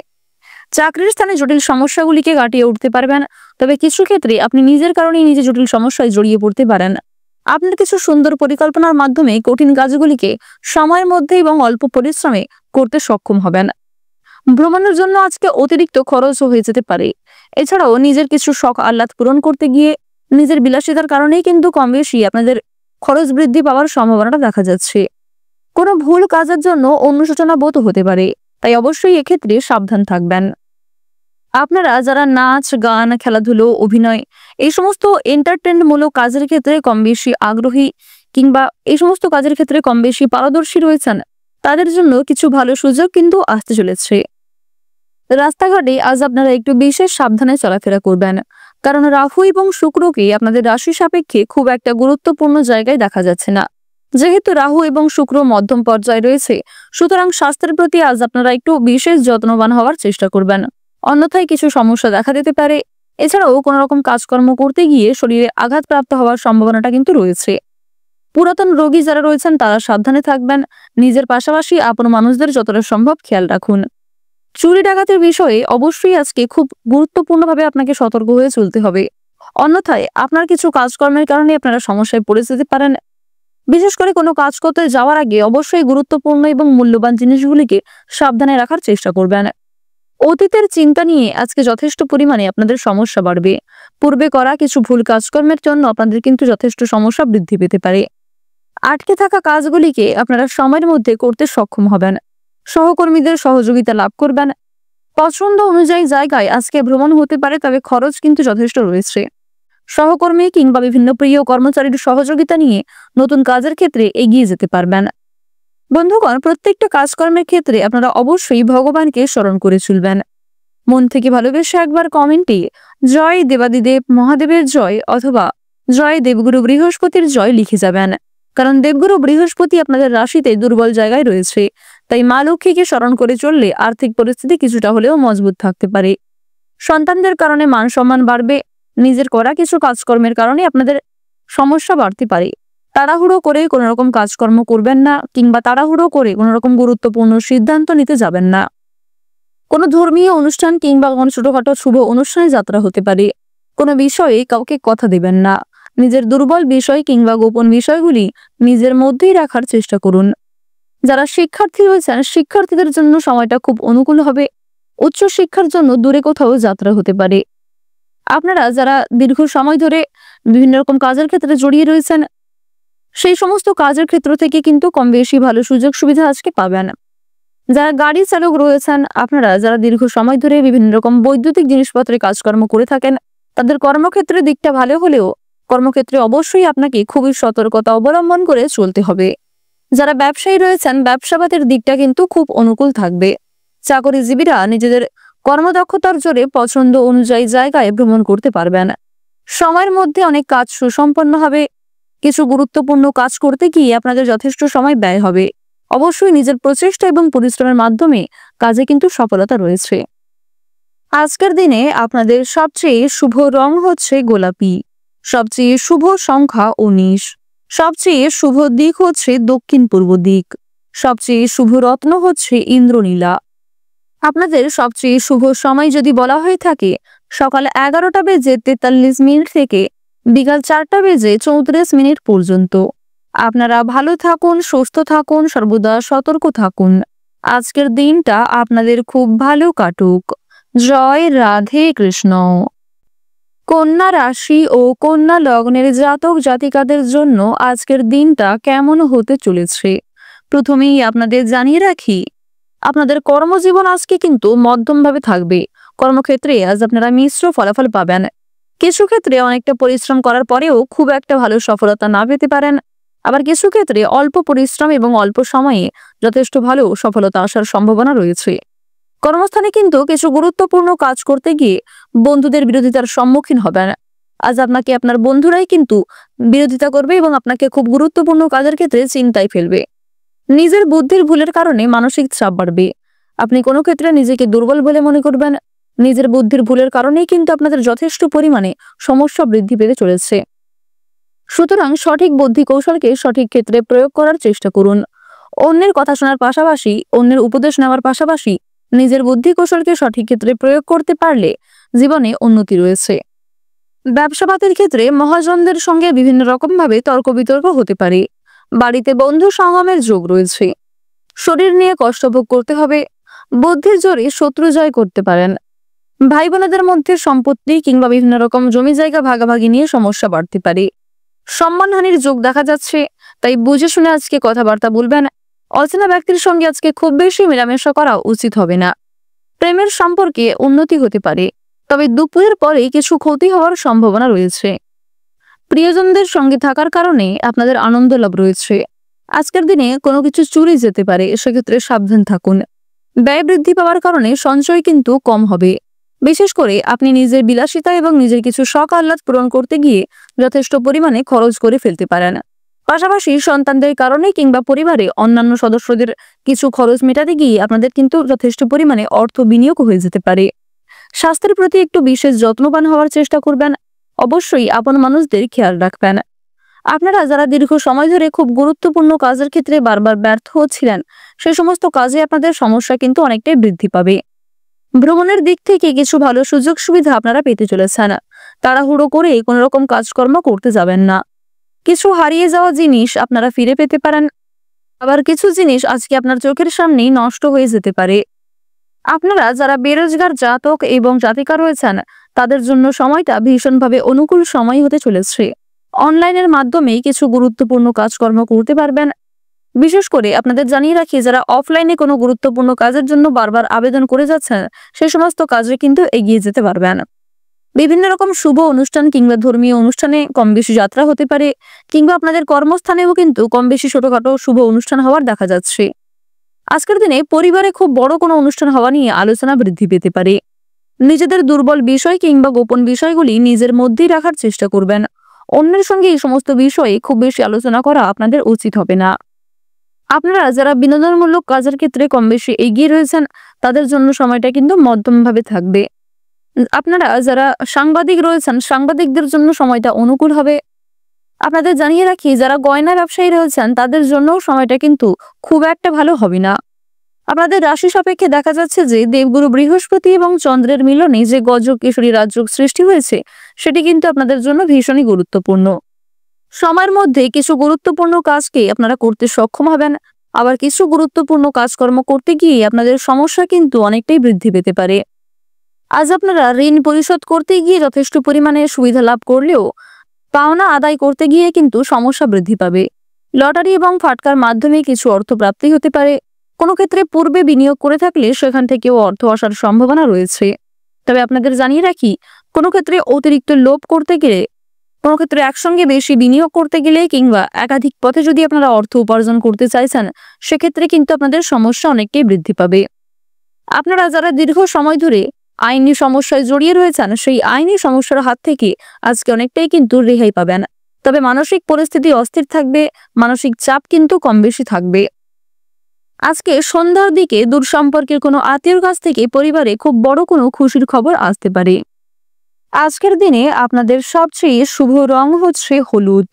চাকরির স্থানে জটিল সমস্যাগুলিকে কাটিয়ে উঠতে পারবেন, তবে কিছু ক্ষেত্রে আপনি নিজের কারণেই নিজে জটিল সমস্যায় জড়িয়ে পড়তে পারেন। আপনার কিছু সুন্দর পরিকল্পনার মাধ্যমে কঠিন কাজগুলিকে সময়ের মধ্যে এবং অল্প পরিশ্রমে করতে সক্ষম হবেন। ভ্রমণের জন্য আজকে অতিরিক্ত খরচও হয়ে যেতে পারে। এছাড়াও নিজের কিছু শখ আহ্লাদ পূরণ করতে গিয়ে নিজের বিলাসিতার কারণেই কিন্তু কম বেশি আপনাদের খরচ বৃদ্ধি পাওয়ার সম্ভাবনাটা দেখা যাচ্ছে। কোনো ভুল কাজের জন্য অনুশোচনা বোধ হতে পারে, তাই অবশ্যই এক্ষেত্রে সাবধান থাকবেন। আপনারা যারা নাচ গান খেলাধুলো অভিনয় এই সমস্ত এন্টারটেনমূলক কাজের ক্ষেত্রে কম বেশি আগ্রহী কিংবা এই সমস্ত কাজের ক্ষেত্রে কম বেশি পারদর্শী রয়েছেন তাদের জন্য কিছু ভালো সুযোগ কিন্তু আসতে চলেছে। রাস্তাঘাটে আজ আপনারা একটু বিশেষ সাবধানে চলাফেরা করবেন, কারণ রাহু এবং শুক্রকে আপনাদের রাশি সাপেক্ষে খুব একটা গুরুত্বপূর্ণ জায়গায় দেখা যাচ্ছে না। যেহেতু রাহু এবং শুক্র মধ্যম পর্যায়ে রয়েছে, সুতরাং স্বাস্থ্যের প্রতি আজ আপনারা একটু বিশেষ যত্নবান হওয়ার চেষ্টা করবেন। অন্যথায় কিছু সমস্যা দেখা দিতে পারে। এছাড়াও কোনো রকম কাজকর্ম করতে গিয়ে শরীরে আঘাতপ্রাপ্ত হওয়ার সম্ভাবনাটা কিন্তু রয়েছে। পুরাতন রোগী যারা রয়েছেন তারা সাবধানে থাকবেন। নিজের পাশাপাশি আপন মানুষদের যতটা সম্ভব খেয়াল রাখুন। চুরি ডাকাতির বিষয়ে অবশ্যই আজকে খুব গুরুত্বপূর্ণভাবে আপনাকে সতর্ক হয়ে চলতে হবে। অন্যথায় আপনার কিছু কাজকর্মের কারণে আপনারা সমস্যায় পড়ে যেতে পারেন। বিশেষ করে কোনো কাজ করতে যাওয়ার আগে অবশ্যই গুরুত্বপূর্ণ এবং মূল্যবান জিনিসগুলিকে সাবধানে রাখার চেষ্টা করবেন। অতীতের চিন্তা নিয়ে আজকে যথেষ্ট পরিমাণে আপনাদের সমস্যা বাড়বে। পূর্বে করা কিছু ভুল কাজকর্মের জন্য আপনাদের কিন্তু যথেষ্ট সমস্যা বৃদ্ধি পেতে পারে। আটকে থাকা কাজগুলিকে আপনারা সময়ের মধ্যে করতে সক্ষম হবেন। সহকর্মীদের সহযোগিতা লাভ করবেন। পছন্দ অনুযায়ী জায়গায় আজকে ভ্রমণ হতে পারে, তবে খরচ কিন্তু যথেষ্ট রয়েছে। সহকর্মী কিংবা বিভিন্ন প্রিয় কর্মচারীর সহযোগিতা নিয়ে নতুন কাজের ক্ষেত্রে এগিয়ে যেতে পারবেন। বন্ধুগণ, প্রত্যেকটা কাজকর্মের ক্ষেত্রে আপনারা অবশ্যই ভগবানকে স্মরণ করে চলবেন। মন থেকে ভালোবেসে একবার কমেন্টে জয় দেবাদিদেব মহাদেবের জয় অথবা জয় দেবগুরু বৃহস্পতির জয় লিখে যাবেন। কারণ দেবগুরু বৃহস্পতি আপনাদের রাশিতে দুর্বল জায়গায় রয়েছে, তাই মা লক্ষ্মীকে স্মরণ করে চললে আর্থিক পরিস্থিতি কিছুটা হলেও মজবুত থাকতে পারে। সন্তানদের কারণে মান সম্মান বাড়বে। নিজের করা কিছু কাজকর্মের কারণে আপনাদের সমস্যা বাড়তে পারে। তাড়াহুড়ো করে কোনো রকম কাজকর্ম করবেন না, কিংবা তাড়াহুড়ো করে কোনো রকম গুরুত্বপূর্ণ সিদ্ধান্ত নিতে যাবেন না। কোনো ধর্মীয় অনুষ্ঠান কিংবা কোনো ছোটখাটো শুভ অনুষ্ঠানে যাত্রা হতে পারে। কোনো বিষয়ে কাউকে কথা দেবেন না। নিজের দুর্বল বিষয় কিংবা গোপন বিষয়গুলি নিজের মধ্যেই রাখার চেষ্টা করুন। যারা শিক্ষার্থী রয়েছেন শিক্ষার্থীদের জন্য সময়টা খুব অনুকূল হবে। উচ্চ শিক্ষার জন্য দূরে কোথাও যাত্রা হতে পারে। আপনারা যারা দীর্ঘ সময় ধরে বিভিন্ন রকম কাজের ক্ষেত্রে জড়িয়ে রয়েছেন, সেই সমস্ত কাজের ক্ষেত্র থেকে কিন্তু কম বেশি ভালো সুযোগ সুবিধা আজকে পাবেন। যারা গাড়ি চালক রয়েছেন, আপনারা যারা দীর্ঘ সময় ধরে বিভিন্ন রকম বৈদ্যুতিক জিনিসপত্রের কাজকর্ম করে থাকেন, তাদের কর্মক্ষেত্রের দিকটা ভালো হলেও কর্মক্ষেত্রে অবশ্যই আপনাকে খুবই সতর্কতা অবলম্বন করে চলতে হবে। যারা ব্যবসায়ী রয়েছেন ব্যবসাবাদের দিকটা কিন্তু খুব অনুকূল থাকবে। চাকরিজীবীরা নিজেদের কর্মদক্ষতার জোরে পছন্দ অনুযায়ী জায়গায় ভ্রমণ করতে পারবেন। সময়ের মধ্যে অনেক কাজ সুসম্পন্ন হবে। কিছু গুরুত্বপূর্ণ কাজ করতে গিয়ে আপনাদের যথেষ্ট সময় ব্যয় হবে। অবশ্যই নিজের প্রচেষ্টা এবং পরিশ্রমের মাধ্যমে কাজে কিন্তু সফলতা রয়েছে। আজকের দিনে আপনাদের সবচেয়ে শুভ রং হচ্ছে গোলাপি। সবচেয়ে শুভ সংখ্যা 19। সবচেয়ে শুভ দিক হচ্ছে দক্ষিণ পূর্ব দিক। সবচেয়ে শুভ রত্ন হচ্ছে ইন্দ্রনীলা। আপনাদের সবচেয়ে শুভ সময় যদি বলা হয়ে থাকে সকাল 11টা বেজে 43 মিনিট থেকে বিকাল 4টা বেজে 34 মিনিট পর্যন্ত। আপনারা ভালো থাকুন, সুস্থ থাকুন, সর্বদা সতর্ক থাকুন। আজকের দিনটা আপনাদের খুব ভালো কাটুক। জয় রাধে কৃষ্ণ। কন্যা রাশি ও কন্যা লগ্নের জাতক জাতিকাদের জন্য আজকের দিনটা কেমন হতে চলেছে প্রথমেই আপনাদের জানিয়ে রাখি, আপনাদের কর্মজীবন আজকে কিন্তু মধ্যমভাবে থাকবে। কর্মক্ষেত্রে আজ আপনারা মিশ্র ফলাফল পাবেন। কিছু ক্ষেত্রে অনেকটা পরিশ্রম করার পরেও খুব একটা ভালো সফলতা না পেতে পারেন। আবার কিছু ক্ষেত্রে অল্প পরিশ্রম এবং অল্প সময়ে যথেষ্ট ভালো সফলতা আসার সম্ভাবনা রয়েছে। কর্মস্থানে কিন্তু কিছু গুরুত্বপূর্ণ কাজ করতে গিয়ে বন্ধুদের বিরোধিতার সম্মুখীন হবেন। আজ আপনাকে আপনার বন্ধুরাই কিন্তু বিরোধিতা করবে এবং আপনাকে খুব গুরুত্বপূর্ণ কাজের ক্ষেত্রে চিন্তায় ফেলবে। নিজের বুদ্ধির ভুলের কারণে মানসিক চাপ বাড়বে। আপনি কোনো ক্ষেত্রে নিজেকে দুর্বল বলে মনে করবেন। নিজের বুদ্ধির ভুলের কারণেই কিন্তু আপনাদের যথেষ্ট পরিমাণে সমস্যা বৃদ্ধি পেতে চলেছে। সুতরাং সঠিক বুদ্ধি কৌশলকে সঠিক ক্ষেত্রে প্রয়োগ করার চেষ্টা করুন। অন্যের কথা শোনার পাশাপাশি, অন্যের উপদেশ নেওয়ার পাশাপাশি নিজের বুদ্ধি কৌশলকে সঠিক ক্ষেত্রে প্রয়োগ করতে পারলে জীবনে উন্নতি রয়েছে। ব্যবসাপাতের ক্ষেত্রে মহাজনদের সঙ্গে বিভিন্ন রকমভাবে তর্ক বিতর্ক হতে পারে। বাড়িতে বন্ধু সঙ্গমের যোগ রয়েছে। শরীর নিয়ে কষ্ট ভোগ করতে হবে। বুদ্ধির জোরে শত্রু জয় করতে পারেন। ভাই বোনেদের মধ্যে সম্পত্তি কিংবা বিভিন্ন রকম জমি জায়গা ভাগাভাগি নিয়ে সমস্যা বাড়তে পারে। সম্মানহানির যোগ দেখা যাচ্ছে, তাই বুঝে শুনে আজকে কথাবার্তা বলবেন। অচেনা ব্যক্তির সঙ্গে আজকে খুব বেশি মেলামেশা করা উচিত হবে না। প্রেমের সম্পর্কে উন্নতি হতে পারে, তবে দুপুরের পরে কিছু ক্ষতি হওয়ার সম্ভাবনা রয়েছে। প্রিয়জনদের সঙ্গে থাকার কারণে আপনাদের আনন্দ লাভ রয়েছে। আজকের দিনে কোনো কিছু চুরি যেতে পারে, সেক্ষেত্রে সাবধান থাকুন। ব্যয় বৃদ্ধি পাওয়ার কারণে সঞ্চয় কিন্তু কম হবে। বিশেষ করে আপনি নিজের বিলাসিতা এবং নিজের কিছু শখ আহ্লাদ পূরণ করতে গিয়ে যথেষ্ট পরিমাণে খরচ করে ফেলতে পারেন। পাশাপাশি সন্তানদের কারণে কিংবা পরিবারে অন্যান্য সদস্যদের কিছু খরচ মেটাতে গিয়ে আপনাদের কিন্তু যথেষ্ট পরিমাণে অর্থ বিনিয়োগ হয়ে যেতে পারে। স্বাস্থ্যের প্রতি একটু বিশেষ যত্নবান হওয়ার চেষ্টা করবেন। অবশ্যই আপন মানুষদের খেয়াল রাখবেন। আপনারা যারা দীর্ঘ সময় ধরে খুব গুরুত্বপূর্ণ কাজের ক্ষেত্রে বারবার ব্যর্থ হচ্ছিলেন, সেই সমস্ত কাজে আপনাদের সমস্যা কিন্তু অনেকটাই বৃদ্ধি পাবে। ভ্রমণের দিক থেকে কিছু ভালো সুযোগ সুবিধা আপনারা পেতে চলেছেন। তাড়াহুড়ো করে কোনো রকম কাজকর্ম করতে যাবেন না। কিছু হারিয়ে যাওয়া জিনিস আপনারা ফিরে পেতে পারেন, আবার কিছু জিনিস আজকে আপনার চোখের সামনেই নষ্ট হয়ে যেতে পারে। আপনারা যারা বেরোজগার জাতক এবং জাতিকা রয়েছেন, তাদের জন্য সময়টা ভীষণভাবে অনুকূল সময় হতে চলেছে। অনলাইনের মাধ্যমে কিছু গুরুত্বপূর্ণ কাজকর্ম করতে পারবেন। বিশেষ করে আপনাদের জানিয়ে রাখি, যারা অফলাইনে কোনো গুরুত্বপূর্ণ কাজের জন্য বারবার আবেদন করে যাচ্ছেন, সেই সমস্ত কাজে কিন্তু এগিয়ে যেতে পারবেন। বিভিন্ন রকম শুভ অনুষ্ঠান কিংবা ধর্মীয় অনুষ্ঠানে কম বেশি যাত্রা হতে পারে, কিংবা আপনাদের কর্মস্থানেও কিন্তু কম বেশি ছোটখাটো শুভ অনুষ্ঠান হওয়ার দেখা যাচ্ছে। আজকের দিনে পরিবারে খুব বড় কোনো অনুষ্ঠান হওয়া নিয়ে আলোচনা বৃদ্ধি পেতে পারে। নিজেদের দুর্বল বিষয় কিংবা গোপন বিষয়গুলি নিজের মধ্যেই রাখার চেষ্টা করবেন। অন্যের সঙ্গে এই সমস্ত বিষয়ে খুব বেশি আলোচনা করা আপনাদের উচিত হবে না। আপনারা যারা বিনোদনমূলক কাজের ক্ষেত্রে কম বেশি এগিয়ে রয়েছেন, তাদের জন্য সময়টা কিন্তু মধ্যমভাবে থাকবে। আপনারা যারা সাংবাদিক রয়েছেন, সাংবাদিকদের জন্য সময়টা অনুকূল হবে। আপনাদের জানিয়ে রাখি, যারা গয়না ব্যবসায়ী রয়েছেন, তাদের জন্য সময়টা কিন্তু খুব একটা ভালো হবে না। আপনাদের রাশি সাপেক্ষে দেখা যাচ্ছে যে দেবগুরু বৃহস্পতি এবং চন্দ্রের মিলনে যে গজক কেশরী রাজযোগ সৃষ্টি হয়েছে, সেটি কিন্তু আপনাদের জন্য ভীষণই গুরুত্বপূর্ণ। সময়ের মধ্যে কিছু গুরুত্বপূর্ণ কাজকে আপনারা করতে সক্ষম হবেন, আবার কিছু গুরুত্বপূর্ণ কাজকর্ম করতে গিয়ে আপনাদের সমস্যা কিন্তু অনেকটাই বৃদ্ধি পেতে পারে। আজ আপনারা ঋণ পরিশোধ করতে গিয়ে যথেষ্ট পরিমাণে সুবিধা লাভ করলেও পাওনা আদায় করতে গিয়ে কিন্তু সমস্যা বৃদ্ধি পাবে। লটারি এবং ফাটকার মাধ্যমে কিছু অর্থ প্রাপ্তি হতে পারে। কোনো ক্ষেত্রে পূর্বে বিনিয়োগ করে থাকলে সেখান থেকেও অর্থ আসার সম্ভাবনা রয়েছে। তবে আপনাদের জানিয়ে রাখি, কোনো ক্ষেত্রে অতিরিক্ত লোভ করতে গেলে, কোনো ক্ষেত্রে একসঙ্গে বেশি বিনিয়োগ করতে গেলে কিংবা একাধিক পথে যদি আপনারা অর্থ উপার্জন করতে চাইছেন, সেক্ষেত্রে কিন্তু আপনাদের সমস্যা অনেকটাই বৃদ্ধি পাবে। আপনারা যারা দীর্ঘ সময় ধরে আইনি সমস্যায় জড়িয়ে রয়েছেন, সেই আইনি সমস্যার হাত থেকে আজকে অনেকটাই কিন্তু রেহাই পাবেন। তবে মানসিক পরিস্থিতি অস্থির থাকবে, মানসিক চাপ কিন্তু কম বেশি থাকবে। আজকে সন্ধ্যার দিকে দূর সম্পর্কের কোনো আত্মীয়র কাছ থেকে পরিবারে খুব বড় কোনো খুশির খবর আসতে পারে। আজকের দিনে আপনাদের সবচেয়ে শুভ রং হচ্ছে হলুদ,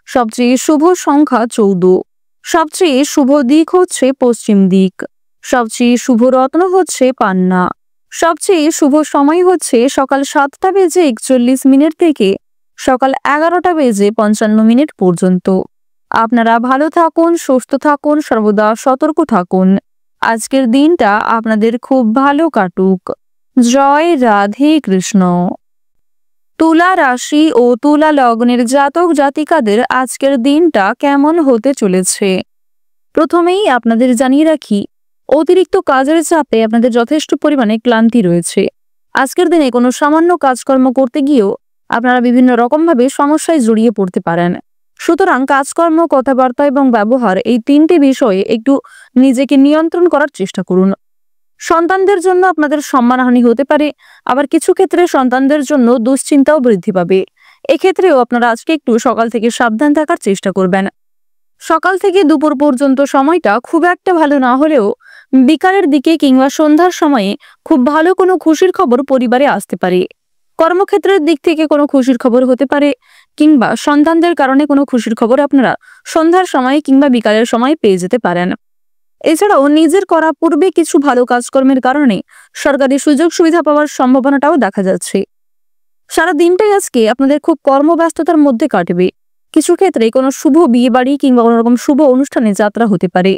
সবচেয়ে শুভ সংখ্যা 14, সবচেয়ে শুভ দিক হচ্ছে পশ্চিম দিক, সবচেয়ে শুভ রত্ন হচ্ছে পান্না, সবচেয়ে শুভ সময় হচ্ছে সকাল 7টা বেজে 41 মিনিট থেকে সকাল 11টা বেজে 55 মিনিট পর্যন্ত। আপনারা ভালো থাকুন, সুস্থ থাকুন, সর্বদা সতর্ক থাকুন। আজকের দিনটা আপনাদের খুব ভালো কাটুক। জয় রাধে কৃষ্ণ। তুলা রাশি ও তুলা লগ্নের জাতক জাতিকাদের আজকের দিনটা কেমন হতে চলেছে? প্রথমেই আপনাদের জানিয়ে রাখি, অতিরিক্ত কাজের চাপে আপনাদের যথেষ্ট পরিমাণে ক্লান্তি রয়েছে। আজকের দিনে কোনো সামান্য কাজকর্ম করতে গিয়েও আপনারা বিভিন্ন রকমভাবে সমস্যায় জড়িয়ে পড়তে পারেন। সুতরাং কাজকর্ম, কথাবার্তা এবং ব্যবহার, এই তিনটি বিষয়ে একটু নিজেকে নিয়ন্ত্রণ করার চেষ্টা করুন। সন্তানদের জন্য আপনাদের সম্মানহানি হতে পারে, আবার কিছু ক্ষেত্রে সন্তানদের জন্য দুশ্চিন্তাও বৃদ্ধি পাবে। এক্ষেত্রেও আপনারা আজকে একটু সকাল থেকে সাবধান থাকার চেষ্টা করবেন। সকাল থেকে দুপুর পর্যন্ত সময়টা খুব একটা ভালো না হলেও বিকালের দিকে কিংবা সন্ধ্যার সময়ে খুব ভালো কোনো খুশির খবর পরিবারে আসতে পারে। কর্মক্ষেত্রের দিক থেকে কোনো খুশির খবর হতে পারে, কিংবা সন্তানদের কারণে কোনো খুশির খবর আপনারা সন্ধ্যার সময় কিংবা বিকালের সময় পেয়ে যেতে পারেন। এছাড়াও নিজের করা পূর্বে কিছু ভালো কাজকর্মের কারণে সরকারি সুযোগ সুবিধা পাওয়ার সম্ভাবনাটাও দেখা যাচ্ছে। সারা দিনটাই আজকে আপনাদের খুব কর্মব্যস্ততার মধ্যে কাটবে। কিছু ক্ষেত্রে কোনো শুভ বিয়ে বাড়ি কিংবা কোনো রকম শুভ অনুষ্ঠানে যাত্রা হতে পারে।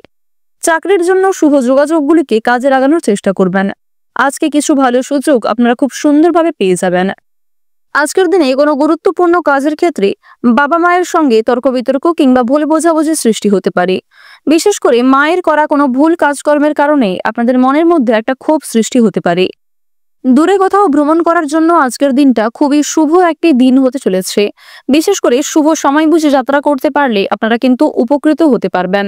চাকরির জন্য শুভ যোগাযোগগুলিকে কাজে লাগানোর চেষ্টা করবেন। আজকে কিছু ভালো সুযোগ আপনারা খুব সুন্দরভাবে পেয়ে যাবেন। আজকের দিনে কোনো গুরুত্বপূর্ণ কাজের ক্ষেত্রে বাবা মায়ের সঙ্গে তর্ক বিতর্ক কিংবা ভুল বোঝাবুঝির সৃষ্টি হতে পারে। বিশেষ করে মায়ের করা কোনো ভুল কাজকর্মের কারণে আপনাদের মনের মধ্যে একটা ক্ষোভ সৃষ্টি হতে পারে। দূরে কোথাও ভ্রমণ করার জন্য আজকের দিনটা খুবই শুভ একটি দিন হতে চলেছে। বিশেষ করে শুভ সময় বুঝে যাত্রা করতে পারলে আপনারা কিন্তু উপকৃত হতে পারবেন।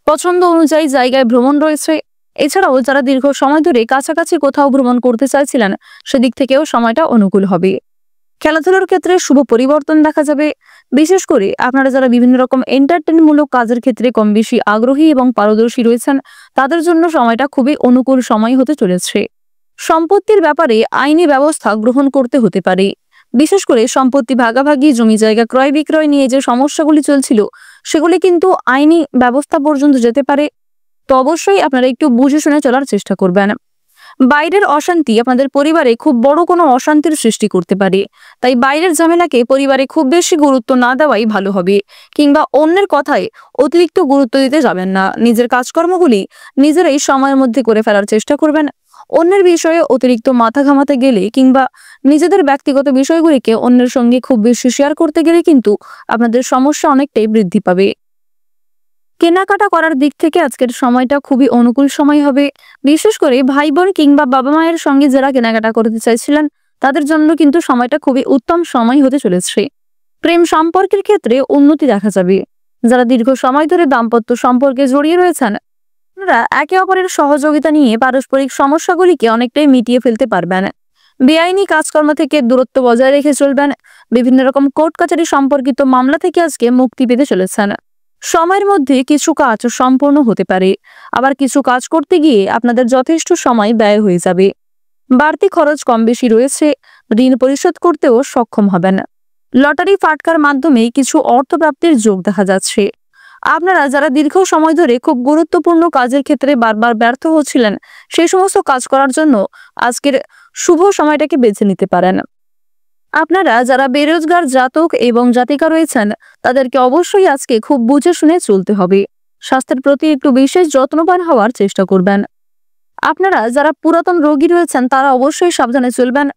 পছন্দ অনুযায়ী জায়গায় ভ্রমণ রয়েছে। এছাড়াও যারা দীর্ঘ সময় ধরে কাছাকাছি কোথাও ভ্রমণ করতে চাইছিলেন, সেদিক থেকেও সময়টা অনুকূল হবে। খেলাধুলার ক্ষেত্রে শুভ পরিবর্তন দেখা যাবে। বিশেষ করে আপনারা যারা বিভিন্ন রকম এন্টারটেইনমূলক কাজের ক্ষেত্রে কম বেশি আগ্রহী এবং পারদর্শী রয়েছেন, তাদের জন্য সময়টা খুবই অনুকূল সময় হতে চলেছে। সম্পত্তির ব্যাপারে আইনি ব্যবস্থা গ্রহণ করতে হতে পারে। বিশেষ করে সম্পত্তি ভাগাভাগি, জমি জায়গা ক্রয় বিক্রয় নিয়ে যে সমস্যাগুলি চলছিল সেগুলি কিন্তু আইনি ব্যবস্থা পর্যন্ত যেতে পারে। তো অবশ্যই আপনারা একটু বুঝে শুনে চলার চেষ্টা করবেন। বাইরের অশান্তি আপনাদের পরিবারে খুব বড় কোনো অশান্তির সৃষ্টি করতে পারে, তাই বাইরের ঝামেলাকে পরিবারে খুব বেশি গুরুত্ব না দেওয়াই ভালো হবে, কিংবা অন্যের কথায় অতিরিক্ত গুরুত্ব দিতে যাবেন না। নিজের কাজকর্মগুলি নিজেরাই সময়ের মধ্যে করে ফেলার চেষ্টা করবেন। অন্যের বিষয়ে অতিরিক্ত মাথা ঘামাতে গেলে কিংবা নিজেদের ব্যক্তিগত বিষয়গুলিকে অন্যের সঙ্গে খুব বেশি শেয়ার করতে গেলে কিন্তু আপনাদের সমস্যা অনেকটাই বৃদ্ধি পাবে। কেনাকাটা করার দিক থেকে আজকের সময়টা খুবই অনুকূল সময় হবে। বিশেষ করে ভাই বোন কিংবা বাবা মায়ের সঙ্গে যারা কেনাকাটা করতে চাইছিলেন তাদের জন্য কিন্তু সময়টা খুবই উত্তম সময় হতে চলেছে। প্রেম সম্পর্কের ক্ষেত্রে উন্নতি দেখা যাবে। যারা দীর্ঘ সময় ধরে দাম্পত্য সম্পর্কে জড়িয়ে রয়েছেন আপনারা একে অপরের সহযোগিতা নিয়ে পারস্পরিক সমস্যাগুলিকে অনেকটাই মিটিয়ে ফেলতে পারবেন। বেআইনি কাজকর্ম থেকে দূরত্ব বজায় রেখে চলবেন। বিভিন্ন রকম কোর্ট কাছারি সম্পর্কিত মামলা থেকে আজকে মুক্তি পেতে চলেছেন। সময়ের মধ্যে কিছু কাজ সম্পূর্ণ হতে পারে, আবার কিছু কাজ করতে গিয়ে আপনাদের যথেষ্ট সময় ব্যয় হয়ে যাবে। বাড়তি খরচ কম বেশি রয়েছে, ঋণ পরিশোধ করতেও সক্ষম হবেন। লটারি ফাটকার মাধ্যমে কিছু অর্থ প্রাপ্তির যোগ দেখা যাচ্ছে। আপনারা যারা দীর্ঘ সময় ধরে খুব গুরুত্বপূর্ণ কাজের ক্ষেত্রে বারবার ব্যর্থ হচ্ছিলেন সেই সমস্ত কাজ করার জন্য আজকের শুভ সময়টাকে বেছে নিতে পারেন। আপনারা যারা বেরোজগার জাতক এবং জাতিকা রয়েছেন তাদেরকে অবশ্যই আজকে খুব বুঝে শুনে চলতে হবে। স্বাস্থ্যের প্রতি একটু বিশেষ যত্নবান হওয়ার চেষ্টা করবেন। আপনারা যারা পুরাতন রোগী রয়েছেন তারা অবশ্যই সাবধানে চলবেন।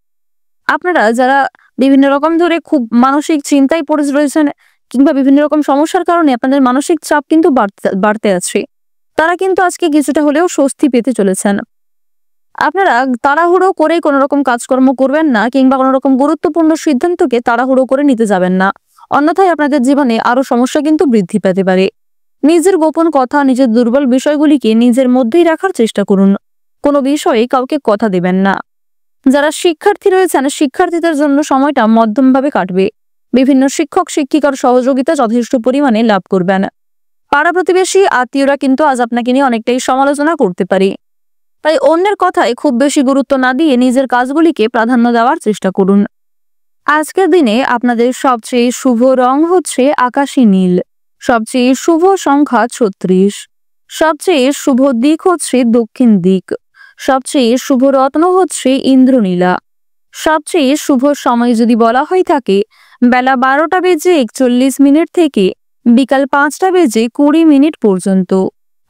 আপনারা যারা বিভিন্ন রকম ধরে খুব মানসিক চিন্তায় পড়ে রয়েছেন কিংবা বিভিন্ন রকম সমস্যার কারণে আপনাদের মানসিক চাপ কিন্তু বাড়তে আছে, তারা কিন্তু আজকে কিছুটা হলেও স্বস্তি পেতে চলেছেন। আপনারা তাড়াহুড়ো করে কোনো রকম কাজকর্ম করবেন না কিংবা কোনো রকম গুরুত্বপূর্ণ সিদ্ধান্তকে তাড়াহুড়ো করে নিতে যাবেন না, অন্যথায় আপনাদের জীবনে আরো সমস্যা কিন্তু বৃদ্ধি পেতে পারে। নিজের গোপন কথা, নিজের দুর্বল বিষয়গুলিকে নিজের মধ্যেই রাখার চেষ্টা করুন। কোনো বিষয়ে কাউকে কথা দেবেন না। যারা শিক্ষার্থী রয়েছেন শিক্ষার্থীদের জন্য সময়টা মধ্যমভাবে কাটবে। বিভিন্ন শিক্ষক শিক্ষিকার সহযোগিতা যথেষ্ট পরিমাণে লাভ করবেন। পাড়া প্রতিবেশী আত্মীয়রা কিন্তু আজ আপনাকে নিয়ে অনেকটাই সমালোচনা করতে পারে, তাই অন্যের কথায় খুব বেশি গুরুত্ব না দিয়ে নিজের কাজগুলিকে প্রাধান্য দেওয়ার চেষ্টা করুন। আজকের দিনে আপনাদের সবচেয়ে শুভ রং হচ্ছে আকাশী নীল, সবচেয়ে শুভ সংখ্যা 36, সবচেয়ে শুভ দিক হচ্ছে দক্ষিণ দিক, সবচেয়ে শুভ রত্ন হচ্ছে ইন্দ্রনীলা। সবচেয়ে শুভ সময় যদি বলা হয়ে থাকে বেলা 12:41 থেকে বিকাল 5:20 পর্যন্ত।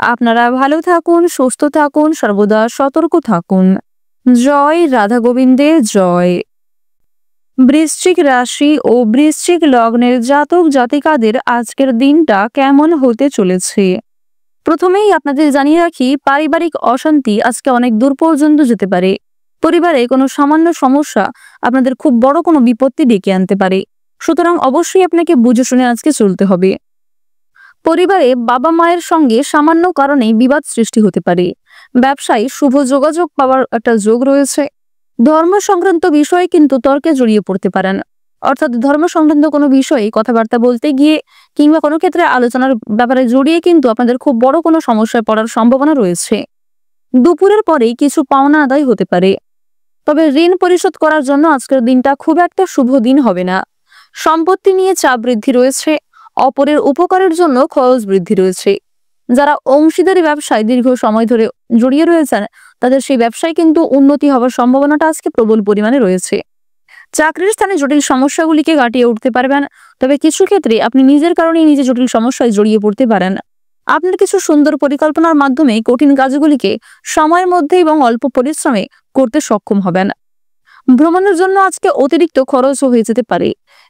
আপনারা ভালো থাকুন, সুস্থ থাকুন, সর্বদা সতর্ক থাকুন। জয় রাধা গোবিন্দের জয়। বৃশ্চিক রাশি ও বৃশ্চিক লগ্নের জাতক জাতিকাদের আজকের দিনটা কেমন হতে চলেছে? প্রথমেই আপনাদের জানিয়ে রাখি, পারিবারিক অশান্তি আজকে অনেক দূর পর্যন্ত যেতে পারে। পরিবারে কোনো সামান্য সমস্যা আপনাদের খুব বড় কোনো বিপত্তি ডেকে আনতে পারে, সুতরাং অবশ্যই আপনাকে বুঝে শুনে আজকে চলতে হবে। পরিবারে বাবা মায়ের সঙ্গে সামান্য কারণে বিবাদ সৃষ্টি হতে পারে। ব্যবসায় শুভ যোগাযোগ পাওয়ার একটা যোগ রয়েছে। ধর্ম সংক্রান্ত বিষয়ে কিন্তু তর্কে জড়িয়ে পড়তে পারেন, অর্থাৎ ধর্ম সংক্রান্ত কোনো বিষয়ে কথাবার্তা বলতে গিয়ে কিংবা কোনো ক্ষেত্রে আলোচনার ব্যাপারে জড়িয়ে কিন্তু আপনাদের খুব বড় কোনো সমস্যায় পড়ার সম্ভাবনা রয়েছে। দুপুরের পরেই কিছু পাওনা আদায় হতে পারে, তবে ঋণ পরিশোধ করার জন্য আজকের দিনটা খুব একটা শুভ দিন হবে না। সম্পত্তি নিয়ে চাপ বৃদ্ধি রয়েছে, অপরের উপকারের জন্য খরচ বৃদ্ধি রয়েছে। যারা অংশীদারি ব্যবসায় দীর্ঘ সময় ধরে জড়িয়ে রয়েছেন তাদের সেই ব্যবসায় কিন্তু উন্নতি হওয়ার সম্ভাবনাটা আজকে প্রবল পরিমাণে রয়েছে। চাকরির স্থানে জটিল সমস্যাগুলিকে কাটিয়ে উঠতে পারবেন, তবে কিছু ক্ষেত্রে আপনি নিজের কারণেই নিজে জটিল সমস্যায় জড়িয়ে পড়তে পারেন। আপনার কিছু সুন্দর পরিকল্পনার মাধ্যমে কঠিন কাজগুলিকে সময়ের মধ্যে এবং অল্প পরিশ্রমে করতে সক্ষম হবেন। ভ্রমণের জন্য আজকে অতিরিক্ত খরচও হয়ে যেতে পারে।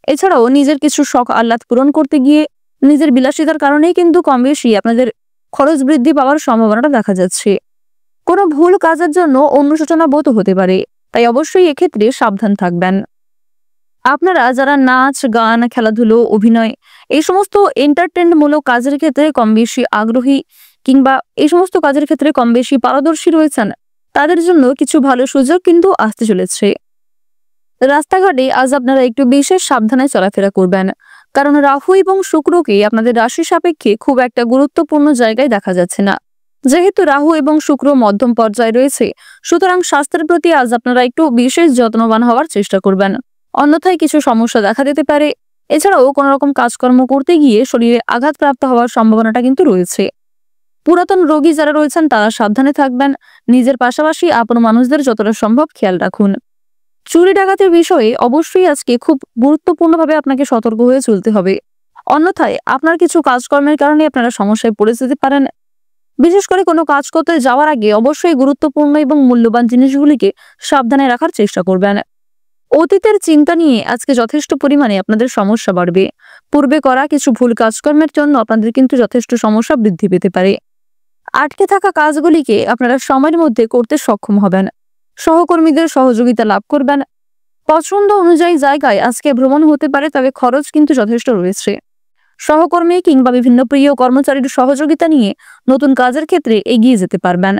এছাড়াও নিজের কিছু শখ আহ্লাদ পূরণ করতে গিয়ে নিজের বিলাসিতার কারণেই কিন্তু কম বেশি আপনাদের খরচ বৃদ্ধি পাওয়ার সম্ভাবনাটা দেখা যাচ্ছে। কোনো ভুল কাজের জন্য অনুশোচনা বোধ হতে পারে, তাই অবশ্যই এক্ষেত্রে সাবধান থাকবেন। আপনারা যারা নাচ গান খেলাধুলো অভিনয় এই সমস্ত এন্টারটেনমূলক কাজের ক্ষেত্রে কম বেশি আগ্রহী কিংবা এই সমস্ত কাজের ক্ষেত্রে কম বেশি পারদর্শী রয়েছেন তাদের জন্য কিছু ভালো সুযোগ কিন্তু আসতে চলেছে। রাস্তাঘাটে আজ আপনারা একটু বিশেষ সাবধানে চলাফেরা করবেন, কারণ রাহু এবং শুক্রকে আপনাদের রাশি সাপেক্ষে খুব একটা গুরুত্বপূর্ণ জায়গায় দেখা যাচ্ছে না। যেহেতু রাহু এবং শুক্র মধ্যম পর্যায়ে রয়েছে, সুতরাং স্বাস্থ্যের প্রতি আজ আপনারা একটু বিশেষ যত্নবান হওয়ার চেষ্টা করবেন, অন্যথায় কিছু সমস্যা দেখা দিতে পারে। এছাড়াও কোনো রকম কাজকর্ম করতে গিয়ে শরীরে আঘাতপ্রাপ্ত হওয়ার সম্ভাবনাটা কিন্তু রয়েছে। পুরাতন রোগী যারা রয়েছেন তারা সাবধানে থাকবেন, নিজের পাশাপাশি আপন মানুষদের যতটা সম্ভব খেয়াল রাখুন। চুরি ডাকাতির বিষয়ে অবশ্যই আজকে খুব গুরুত্বপূর্ণভাবে আপনাকে সতর্ক হয়ে চলতে হবে, অন্যথায় আপনার কিছু কাজকর্মের কারণে আপনারা সমস্যায় পড়ে যেতে পারেন। বিশেষ করে কোনো কাজ করতে যাওয়ার আগে অবশ্যই গুরুত্বপূর্ণ এবং মূল্যবান জিনিসগুলিকে সাবধানে রাখার চেষ্টা করবেন। অতীতের চিন্তা নিয়ে আজকে যথেষ্ট পরিমাণে আপনাদের সমস্যা বাড়বে। পূর্বে করা কিছু ভুল কাজকর্মের জন্য আপনাদের কিন্তু যথেষ্ট সমস্যা বৃদ্ধি পেতে পারে। আটকে থাকা কাজগুলিকে আপনারা সময়ের মধ্যে করতে সক্ষম হবেন, সহকর্মীদের সহযোগিতা লাভ করবেন। পছন্দ অনুযায়ী জায়গায় আজকে ভ্রমণ হতে পারে, তবে খরচ কিন্তু যথেষ্ট রয়েছে। সহকর্মী কিংবা বিভিন্ন প্রিয় কর্মচারীর সহযোগিতা নিয়ে নতুন কাজের ক্ষেত্রে এগিয়ে যেতে পারবেন।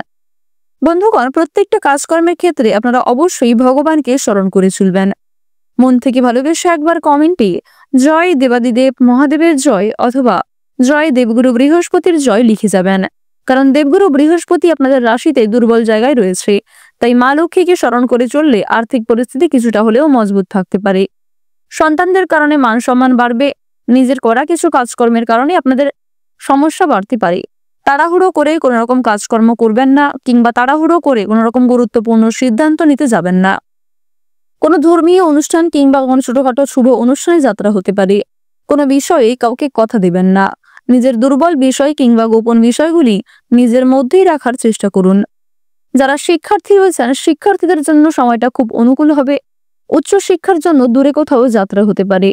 বন্ধুগণ, প্রত্যেকটা কাজকর্মের ক্ষেত্রে আপনারা অবশ্যই ভগবানকে স্মরণ করে চলবেন। মন থেকে ভালোবেসে একবার কমেন্টে জয় দেবাদিদেব মহাদেবের জয় অথবা জয় দেবগুরু বৃহস্পতির জয় লিখে যাবেন, কারণ দেবগুরু বৃহস্পতি আপনাদের রাশিতে দুর্বল জায়গায় রয়েছে। তাই মা লক্ষ্মীকে স্মরণ করে চললে আর্থিক পরিস্থিতি কিছুটা হলেও মজবুত থাকতে পারে। সন্তানদের কারণে মান সম্মান বাড়বে। নিজের করা কিছু কাজকর্মের কারণে আপনাদের সমস্যা বাড়তে পারে। তাড়াহুড়ো করে কোনো রকম কাজকর্ম করবেন না, কিংবা তাড়াহুড়ো করে কোনো রকম গুরুত্বপূর্ণ সিদ্ধান্ত নিতে যাবেন না। কোনো ধর্মীয় অনুষ্ঠান কিংবা কোনো ছোটখাটো শুভ অনুষ্ঠানে যাত্রা হতে পারে। কোনো বিষয়ে কাউকে কথা দিবেন না। নিজের দুর্বল বিষয় কিংবা গোপন বিষয়গুলি নিজের মধ্যেই রাখার চেষ্টা করুন। যারা শিক্ষার্থী রয়েছেন, শিক্ষার্থীদের জন্য সময়টা খুব অনুকূল হবে। উচ্চ শিক্ষার জন্য দূরে কোথাও যাত্রা হতে পারে।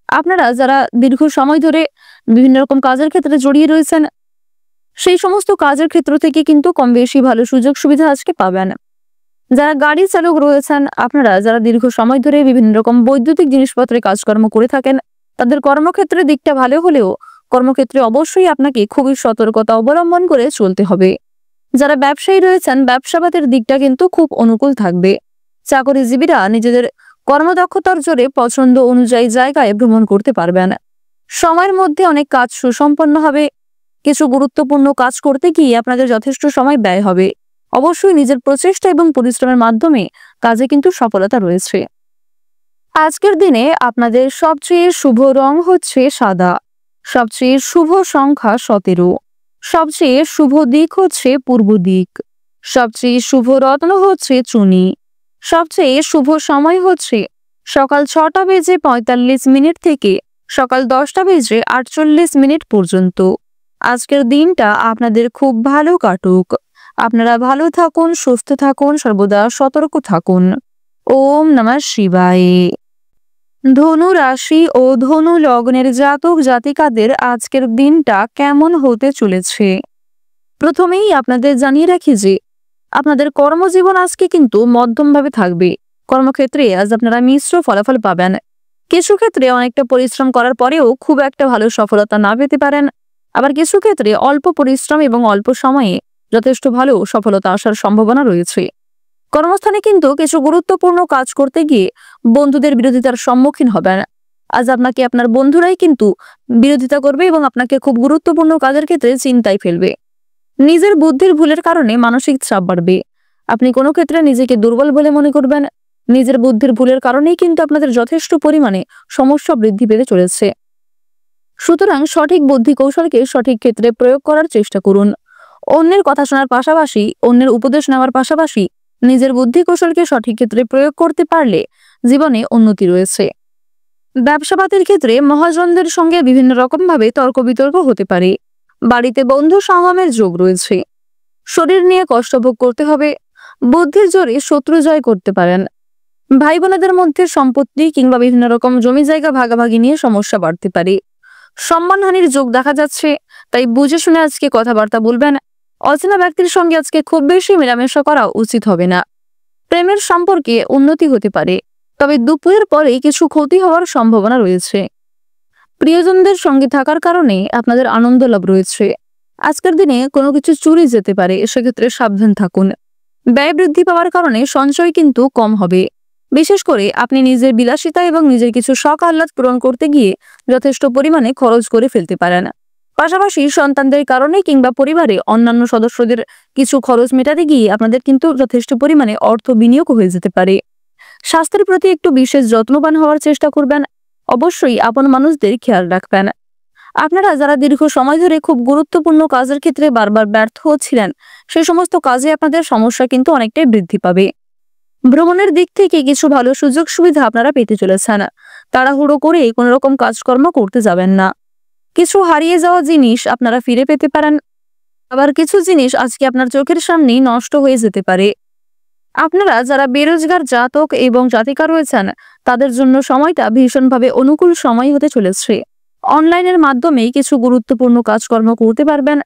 আপনারা যারা দীর্ঘ সময় ধরে বিভিন্ন রকম কাজের ক্ষেত্রে জড়িয়ে রয়েছেন, সেই সমস্ত কাজের ক্ষেত্র থেকে কিন্তু কম বেশি ভালো সুযোগ সুবিধা আজকে পাবেন। যারা গাড়ি চালক রয়েছেন, আপনারা যারা দীর্ঘ সময় ধরে বিভিন্ন রকম বৈদ্যুতিক জিনিসপত্রে কাজকর্ম করে থাকেন, তাদের কর্মক্ষেত্রের দিকটা ভালো হলেও কর্মক্ষেত্রে অবশ্যই আপনাকে খুবই সতর্কতা অবলম্বন করে চলতে হবে। যারা ব্যবসায়ী রয়েছেন, ব্যবসাবাদের দিকটা কিন্তু খুব অনুকূল থাকবে। চাকরিজীবীরা নিজেদের কর্মদক্ষতার জোরে পছন্দ অনুযায়ী জায়গায় ভ্রমণ করতে পারবেন। সময়ের মধ্যে অনেক কাজ সুসম্পন্ন হবে। কিছু গুরুত্বপূর্ণ কাজ করতে গিয়ে আপনাদের যথেষ্ট সময় ব্যয় হবে। অবশ্যই নিজের প্রচেষ্টা এবং পরিশ্রমের মাধ্যমে কাজে কিন্তু সফলতা রয়েছে। আজকের দিনে আপনাদের সবচেয়ে শুভ রং হচ্ছে সাদা, সবচেয়ে শুভ সংখ্যা 17, সবচেয়ে শুভ দিক হচ্ছে পূর্ব দিক, সবচেয়ে শুভ রত্ন হচ্ছে চুনি, সবচেয়ে শুভ সময় হচ্ছে সকাল 6:45 থেকে সকাল 10:48 পর্যন্ত। আজকের দিনটা আপনাদের খুব ভালো কাটুক। আপনারা ভালো থাকুন, সুস্থ থাকুন, সর্বদা সতর্ক থাকুন। ওম নমঃ শিবায়। ধনু রাশি ও ধনু লগ্নের জাতক জাতিকাদের আজকের দিনটা কেমন হতে চলেছে? প্রথমেই আপনাদের জানিয়ে রাখি যে আপনাদের কর্মজীবন আজকে কিন্তু মধ্যমভাবে থাকবে। কর্মক্ষেত্রে আজ আপনারা মিশ্র ফলাফল পাবেন। কিছু ক্ষেত্রে অনেকটা পরিশ্রম করার পরেও খুব একটা ভালো সফলতা না পেতে পারেন। আবার কিছু ক্ষেত্রে অল্প পরিশ্রম এবং অল্প সময়ে যথেষ্ট ভালো সফলতা আসার সম্ভাবনা রয়েছে। কর্মস্থানে কিন্তু কিছু গুরুত্বপূর্ণ কাজ করতে গিয়ে বন্ধুদের বিরোধিতার সম্মুখীন হবেন। আজ আপনাকে আপনার বন্ধুরাই কিন্তু বিরোধিতা করবে এবং আপনাকে খুব গুরুত্বপূর্ণ কাজের ক্ষেত্রে চিন্তায় ফেলবে। নিজের বুদ্ধির ভুলের কারণে মানসিক চাপ বাড়বে। আপনি কোনো ক্ষেত্রে নিজেকে দুর্বল বলে মনে করবেন। নিজের বুদ্ধির ভুলের কারণেই কিন্তু আপনাদের যথেষ্ট পরিমাণে সমস্যা বৃদ্ধি পেতে চলেছে। সুতরাং সঠিক বুদ্ধি কৌশলকে সঠিক ক্ষেত্রে প্রয়োগ করার চেষ্টা করুন। অন্যের কথা শোনার পাশাপাশি, অন্যের উপদেশ নেওয়ার পাশাপাশি নিজের বুদ্ধি কৌশলকে সঠিক ক্ষেত্রে প্রয়োগ করতে পারলে জীবনে উন্নতি রয়েছে। ব্যবসাপাতির ক্ষেত্রে মহাজনদের সঙ্গে বিভিন্ন রকম ভাবে তর্ক বিতর্ক হতে পারে। বাড়িতে বন্ধু সঙ্গমের যোগ রয়েছে। শরীর নিয়ে কষ্ট ভোগ করতে হবে। বুদ্ধির জোরে শত্রু জয় করতে পারেন। ভাই বোনেদের মধ্যে সম্পত্তি কিংবা বিভিন্ন রকম জমি জায়গা ভাগাভাগি নিয়ে সমস্যা বাড়তে পারে। সম্মানহানির যোগ দেখা যাচ্ছে, তাই বুঝে শুনে আজকে কথাবার্তা বলবেন। অচেনা ব্যক্তির সঙ্গে আজকে খুব বেশি মেলামেশা করা উচিত হবে না। প্রেমের সম্পর্কে উন্নতি হতে পারে, তবে দুপুরের পরে কিছু ক্ষতি হওয়ার সম্ভাবনা রয়েছে। প্রিয়জনদের সঙ্গে থাকার কারণে আপনাদের আনন্দ লাভ রয়েছে। আজকের দিনে কোনো কিছু চুরি যেতে পারে, সেক্ষেত্রে সাবধান থাকুন। ব্যয় বৃদ্ধি পাওয়ার কারণে সঞ্চয় কিন্তু কম হবে। বিশেষ করে আপনি নিজের বিলাসিতা এবং নিজের কিছু শখ আহ্লাদ পূরণ করতে গিয়ে যথেষ্ট পরিমাণে খরচ করে ফেলতে পারেন। পাশাপাশি সন্তানদের কারণে কিংবা পরিবারে অন্যান্য সদস্যদের কিছু খরচ মেটাতে গিয়ে আপনাদের কিন্তু যথেষ্ট পরিমাণে অর্থ বিনিয়োগ হয়ে যেতে পারে। স্বাস্থ্যের প্রতি একটু বিশেষ যত্নবান হওয়ার চেষ্টা করবেন। অবশ্যই আপন মানুষদের খেয়াল রাখবেন। আপনারা যারা দীর্ঘ সময় ধরে খুব গুরুত্বপূর্ণ কাজের ক্ষেত্রে বারবার ব্যর্থ হচ্ছিলেন, সেই সমস্ত কাজে আপনাদের সমস্যা কিন্তু অনেকটাই বৃদ্ধি পাবে। ভ্রমণের দিক থেকে কিছু ভালো সুযোগ সুবিধা আপনারা পেতে চলেছেন। তাড়াহুড়ো করে কোনো রকম কাজকর্ম করতে যাবেন না। কিছু হারিয়ে যাওয়া জিনিস আপনারা ফিরে পেতে পারেন, আবার কিছু জিনিস আজকে আপনার চোখের সামনেই নষ্ট হয়ে যেতে পারে। আপনারা যারা বেরোজগার জাতক এবং জাতিকা রয়েছেন, তাদের জন্য সময়টা ভীষণভাবে অনুকূল সময় হতে চলেছে। অনলাইনের মাধ্যমে কিছু গুরুত্বপূর্ণ কাজকর্ম করতে পারবেন।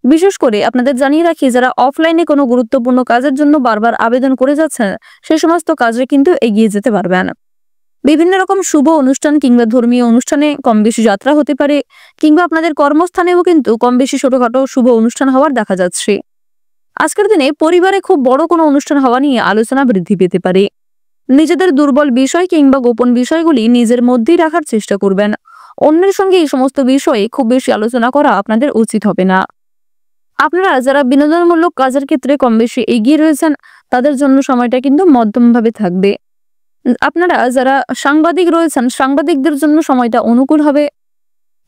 বিশেষ করে আপনাদের জানিয়ে রাখি, যারা অফলাইনে কোনো গুরুত্বপূর্ণ কাজের জন্য বারবার আবেদন করে যাচ্ছেন, সে সমস্ত কাজে কিন্তু এগিয়ে যেতে পারবেন। বিভিন্ন রকম শুভ অনুষ্ঠান কিংবা ধর্মীয় অনুষ্ঠানে কম বেশি যাত্রা হতে পারে, কিংবা আপনাদের কর্মস্থানেও কিন্তু কম বেশি ছোটখাটো শুভ অনুষ্ঠান হওয়ার দেখা যাচ্ছে। আজকের দিনে পরিবারে খুব বড় কোনো অনুষ্ঠান হওয়া নিয়ে আলোচনা বৃদ্ধি পেতে পারে। নিজেদের দুর্বল বিষয় কিংবা গোপন বিষয়গুলি নিজের মধ্যেই রাখার চেষ্টা করবেন। অন্যের সঙ্গে এই সমস্ত বিষয়ে খুব বেশি আলোচনা করা আপনাদের উচিত হবে না। আপনারা যারা বিনোদনমূলক কাজের ক্ষেত্রে কম বেশি এগিয়ে রয়েছেন, তাদের জন্য সময়টা কিন্তু মধ্যমভাবে থাকবে। আপনারা যারা সাংবাদিক রয়েছেন, সাংবাদিকদের জন্য সময়টা অনুকূল হবে।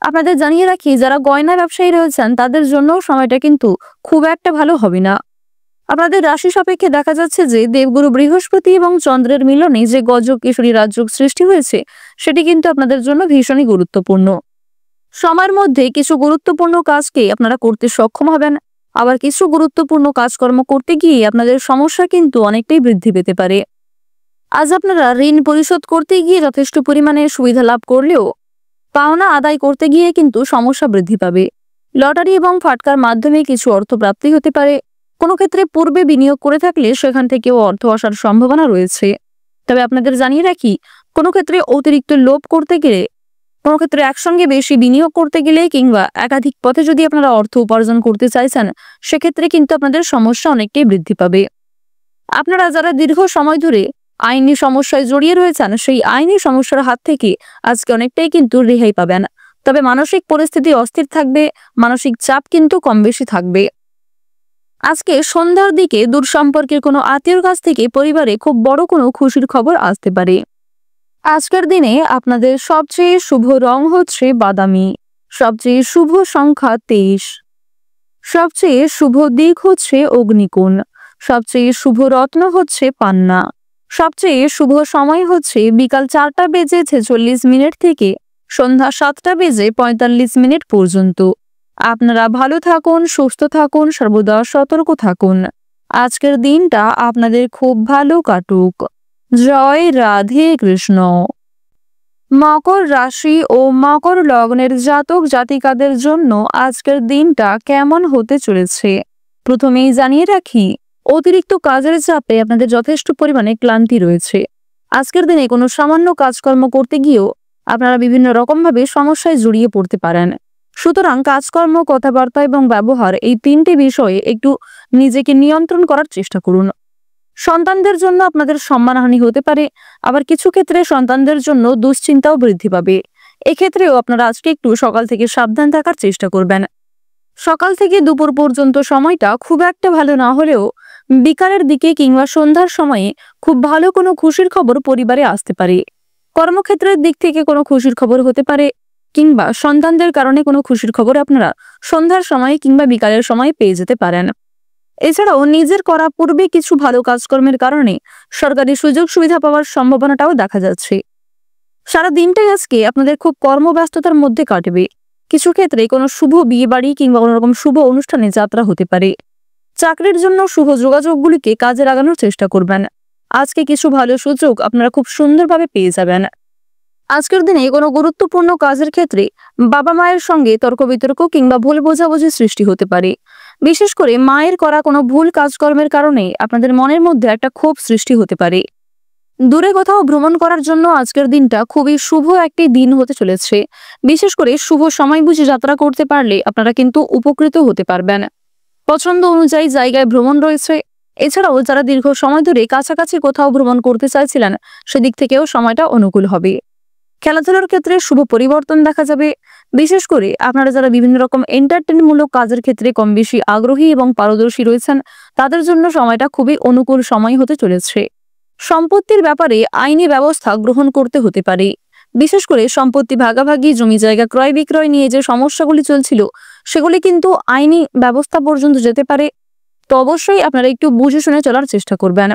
আপনাদের জানিয়ে রাখি, যারা গয়না ব্যবসায়ী রয়েছেন, তাদের জন্য সময়টা কিন্তু খুব একটা ভালো হবে না। আপনাদের রাশি সাপেক্ষে দেখা যাচ্ছে যে দেবগুরু বৃহস্পতি এবং চন্দ্রের মিলনে যে গজক কেশরী রাজযোগ সৃষ্টি হয়েছে, সেটি কিন্তু আপনাদের জন্য ভীষণই গুরুত্বপূর্ণ। সময়ের মধ্যে কিছু গুরুত্বপূর্ণ কাজকে আপনারা করতে সক্ষম হবেন, আবার কিছু গুরুত্বপূর্ণ কাজকর্ম করতে গিয়ে আপনাদের সমস্যা কিন্তু অনেকটাই বৃদ্ধি পেতে পারে। আজ আপনারা ঋণ পরিশোধ করতে গিয়ে যথেষ্ট পরিমাণে সুবিধা লাভ করলেও পাওনা আদায় করতে গিয়ে কিন্তু সমস্যা বৃদ্ধি পাবে। লটারি এবং ফাটকার মাধ্যমে কিছু অর্থ প্রাপ্তি হতে পারে। কোনো ক্ষেত্রে পূর্বে বিনিয়োগ করে থাকলে সেখান থেকেও অর্থ আসার সম্ভাবনা রয়েছে। তবে আপনাদের জানিয়ে রাখি, কোনো ক্ষেত্রে অতিরিক্ত লোভ করতে গেলে, কোনো ক্ষেত্রে একসঙ্গে বেশি বিনিয়োগ করতে গেলে কিংবা একাধিক পথে যদি আপনারা অর্থ উপার্জন করতে চাইছেন, সেক্ষেত্রে কিন্তু আপনাদের সমস্যা অনেকটাই বৃদ্ধি পাবে। আপনারা যারা দীর্ঘ সময় ধরে আইনি সমস্যায় জড়িয়ে রয়েছেন, সেই আইনি সমস্যার হাত থেকে আজকে অনেকটাই কিন্তু রেহাই পাবেন। তবে মানসিক পরিস্থিতি অস্থির থাকবে, মানসিক চাপ কিন্তু কম বেশি থাকবে। আজকে সন্ধ্যার দিকে দূর সম্পর্কের কোনো আত্মীয়র কাছ থেকে পরিবারে খুব বড় কোনো খুশির খবর আসতে পারে। আজকের দিনে আপনাদের সবচেয়ে শুভ রং হচ্ছে বাদামি, সবচেয়ে শুভ সংখ্যা 23, সবচেয়ে শুভ দিক হচ্ছে অগ্নিকোণ, সবচেয়ে শুভ রত্ন হচ্ছে পান্না, সবচেয়ে শুভ সময় হচ্ছে বিকাল 4:46 থেকে সন্ধ্যা 7:45 পর্যন্ত। আপনারা ভালো থাকুন, সুস্থ থাকুন, সর্বদা সতর্ক থাকুন। আজকের দিনটা আপনাদের খুব ভালো কাটুক। জয় রাধে কৃষ্ণ। মকর রাশি ও মকর লগ্নের জাতক জাতিকাদের জন্য আজকের দিনটা কেমন হতে চলেছে প্রথমেই জানিয়ে রাখি, অতিরিক্ত কাজের চাপে আপনাদের যথেষ্ট পরিমাণে ক্লান্তি রয়েছে। আজকের দিনে কোনো সামান্য কাজকর্ম করতে গিয়েও আপনারা বিভিন্ন রকমভাবে সমস্যায় জড়িয়ে পড়তে পারেন। সুতরাং কাজকর্ম, কথাবার্তা এবং ব্যবহার, এই তিনটি বিষয়ে একটু নিজেকে নিয়ন্ত্রণ করার চেষ্টা করুন। সন্তানদের জন্য আপনাদের সম্মানহানি হতে পারে, আবার কিছু ক্ষেত্রে সন্তানদের জন্য দুশ্চিন্তাও বৃদ্ধি পাবে। এক্ষেত্রেও আপনারা আজকে একটু সকাল থেকে সাবধান থাকার চেষ্টা করবেন। সকাল থেকে দুপুর পর্যন্ত সময়টা খুব একটা ভালো না হলেও বিকালের দিকে কিংবা সন্ধ্যার সময়ে খুব ভালো কোনো খুশির খবর পরিবারে আসতে পারে। কর্মক্ষেত্রের দিক থেকে কোনো খুশির খবর হতে পারে, কিংবা সন্তানদের কারণে কোনো খুশির খবর আপনারা সন্ধ্যার সময় কিংবা বিকালের সময় পেয়ে যেতে পারেন। এছাড়াও নিজের করা পূর্বে কিছু ভালো কাজকর্মের কারণে সরকারি সুযোগ সুবিধা পাওয়ার সম্ভাবনাটাও দেখা যাচ্ছে। সারা দিনটাই আজকে আপনাদের খুব কর্মব্যস্ততার মধ্যে কাটবে। কিছু ক্ষেত্রে কোনো শুভ বিয়ে বাড়ি কিংবা কোনো রকম শুভ অনুষ্ঠানে যাত্রা হতে পারে। চাকরির জন্য শুভ যোগাযোগগুলিকে কাজে লাগানোর চেষ্টা করবেন। আজকে কিছু ভালো সুযোগ আপনারা খুব সুন্দরভাবে পেয়ে যাবেন। আজকের দিনে কোনো গুরুত্বপূর্ণ কাজের ক্ষেত্রে বাবা মায়ের সঙ্গে তর্ক বিতর্ক কিংবা ভুল বোঝাবুঝি সৃষ্টি হতে পারে। বিশেষ করে মায়ের করা কোনো ভুল কাজকর্মের কারণে আপনাদের মনের মধ্যে একটা ক্ষোভ সৃষ্টি হতে পারে। দূরে কোথাও ভ্রমণ করার জন্য আজকের দিনটা খুবই শুভ একটি দিন হতে চলেছে। বিশেষ করে শুভ সময় বুঝে যাত্রা করতে পারলে আপনারা কিন্তু উপকৃত হতে পারবেন। পছন্দ অনুযায়ী জায়গায় ভ্রমণ রয়েছে। এছাড়াও যারা দীর্ঘ সময় ধরে কাছাকাছি কোথাও ভ্রমণ করতে চাইছিলেন, সেদিক থেকেও সময়টা অনুকূল হবে। খেলাধুলার ক্ষেত্রে শুভ পরিবর্তন দেখা যাবে। বিশেষ করে আপনারা যারা বিভিন্ন রকম এন্টারটেইনমূলক কাজের ক্ষেত্রে কম বেশি আগ্রহী এবং পারদর্শী রয়েছেন, তাদের জন্য সময়টা খুবই অনুকূল সময় হতে চলেছে। সম্পত্তির ব্যাপারে আইনি ব্যবস্থা গ্রহণ করতে হতে পারে। বিশেষ করে সম্পত্তি ভাগাভাগি, জমি জায়গা ক্রয় বিক্রয় নিয়ে যে সমস্যাগুলি চলছিল, সেগুলি কিন্তু আইনি ব্যবস্থা পর্যন্ত যেতে পারে। তো অবশ্যই আপনারা একটু বুঝে শুনে চলার চেষ্টা করবেন।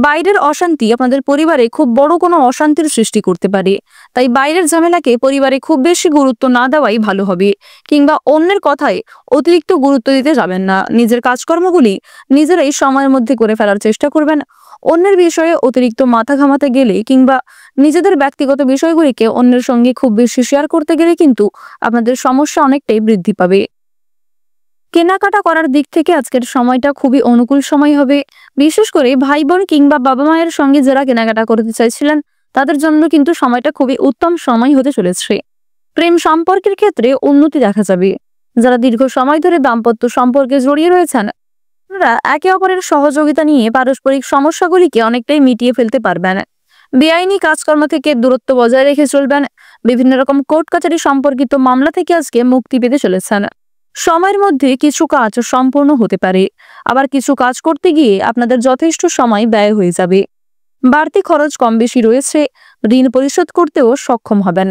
বাইরের অশান্তি আপনাদের পরিবারে খুব বড় কোনো অশান্তির সৃষ্টি করতে পারে, তাই বাইরের ঝামেলাকে পরিবারে খুব বেশি গুরুত্ব না দেওয়াই ভালো হবে। কিংবা অন্যের কথায় অতিরিক্ত গুরুত্ব দিতে যাবেন না। নিজের কাজকর্মগুলি নিজেরাই সময়ের মধ্যে করে ফেলার চেষ্টা করবেন। অন্যের বিষয়ে অতিরিক্ত মাথা ঘামাতে গেলে কিংবা নিজেদের ব্যক্তিগত বিষয়গুলিকে অন্যের সঙ্গে খুব বেশি শেয়ার করতে গেলে কিন্তু আপনাদের সমস্যা অনেকটাই বৃদ্ধি পাবে। কেনাকাটা করার দিক থেকে আজকের সময়টা খুবই অনুকূল সময় হবে। বিশেষ করে ভাই বোন কিংবা বাবা মায়ের সঙ্গে যারা কেনাকাটা করতে চাইছিলেন, তাদের জন্য কিন্তু সময়টা খুবই উত্তম সময় হতে চলেছে। প্রেম সম্পর্কের ক্ষেত্রে উন্নতি দেখা যাবে। যারা দীর্ঘ সময় ধরে দাম্পত্য সম্পর্কে জড়িয়ে রয়েছেন, আপনারা একে অপরের সহযোগিতা নিয়ে পারস্পরিক সমস্যাগুলিকে অনেকটাই মিটিয়ে ফেলতে পারবেন। বেআইনি কাজকর্ম থেকে দূরত্ব বজায় রেখে চলবেন। বিভিন্ন রকম কোর্ট কাছারি সম্পর্কিত মামলা থেকে আজকে মুক্তি পেতে চলেছেন। সময়ের মধ্যে কিছু কাজ সম্পূর্ণ হতে পারে, আবার কিছু কাজ করতে গিয়ে আপনাদের যথেষ্ট সময় ব্যয় হয়ে যাবে। বাড়তি খরচ কম বেশি রয়েছে। ঋণ পরিশোধ করতেও সক্ষম হবেন।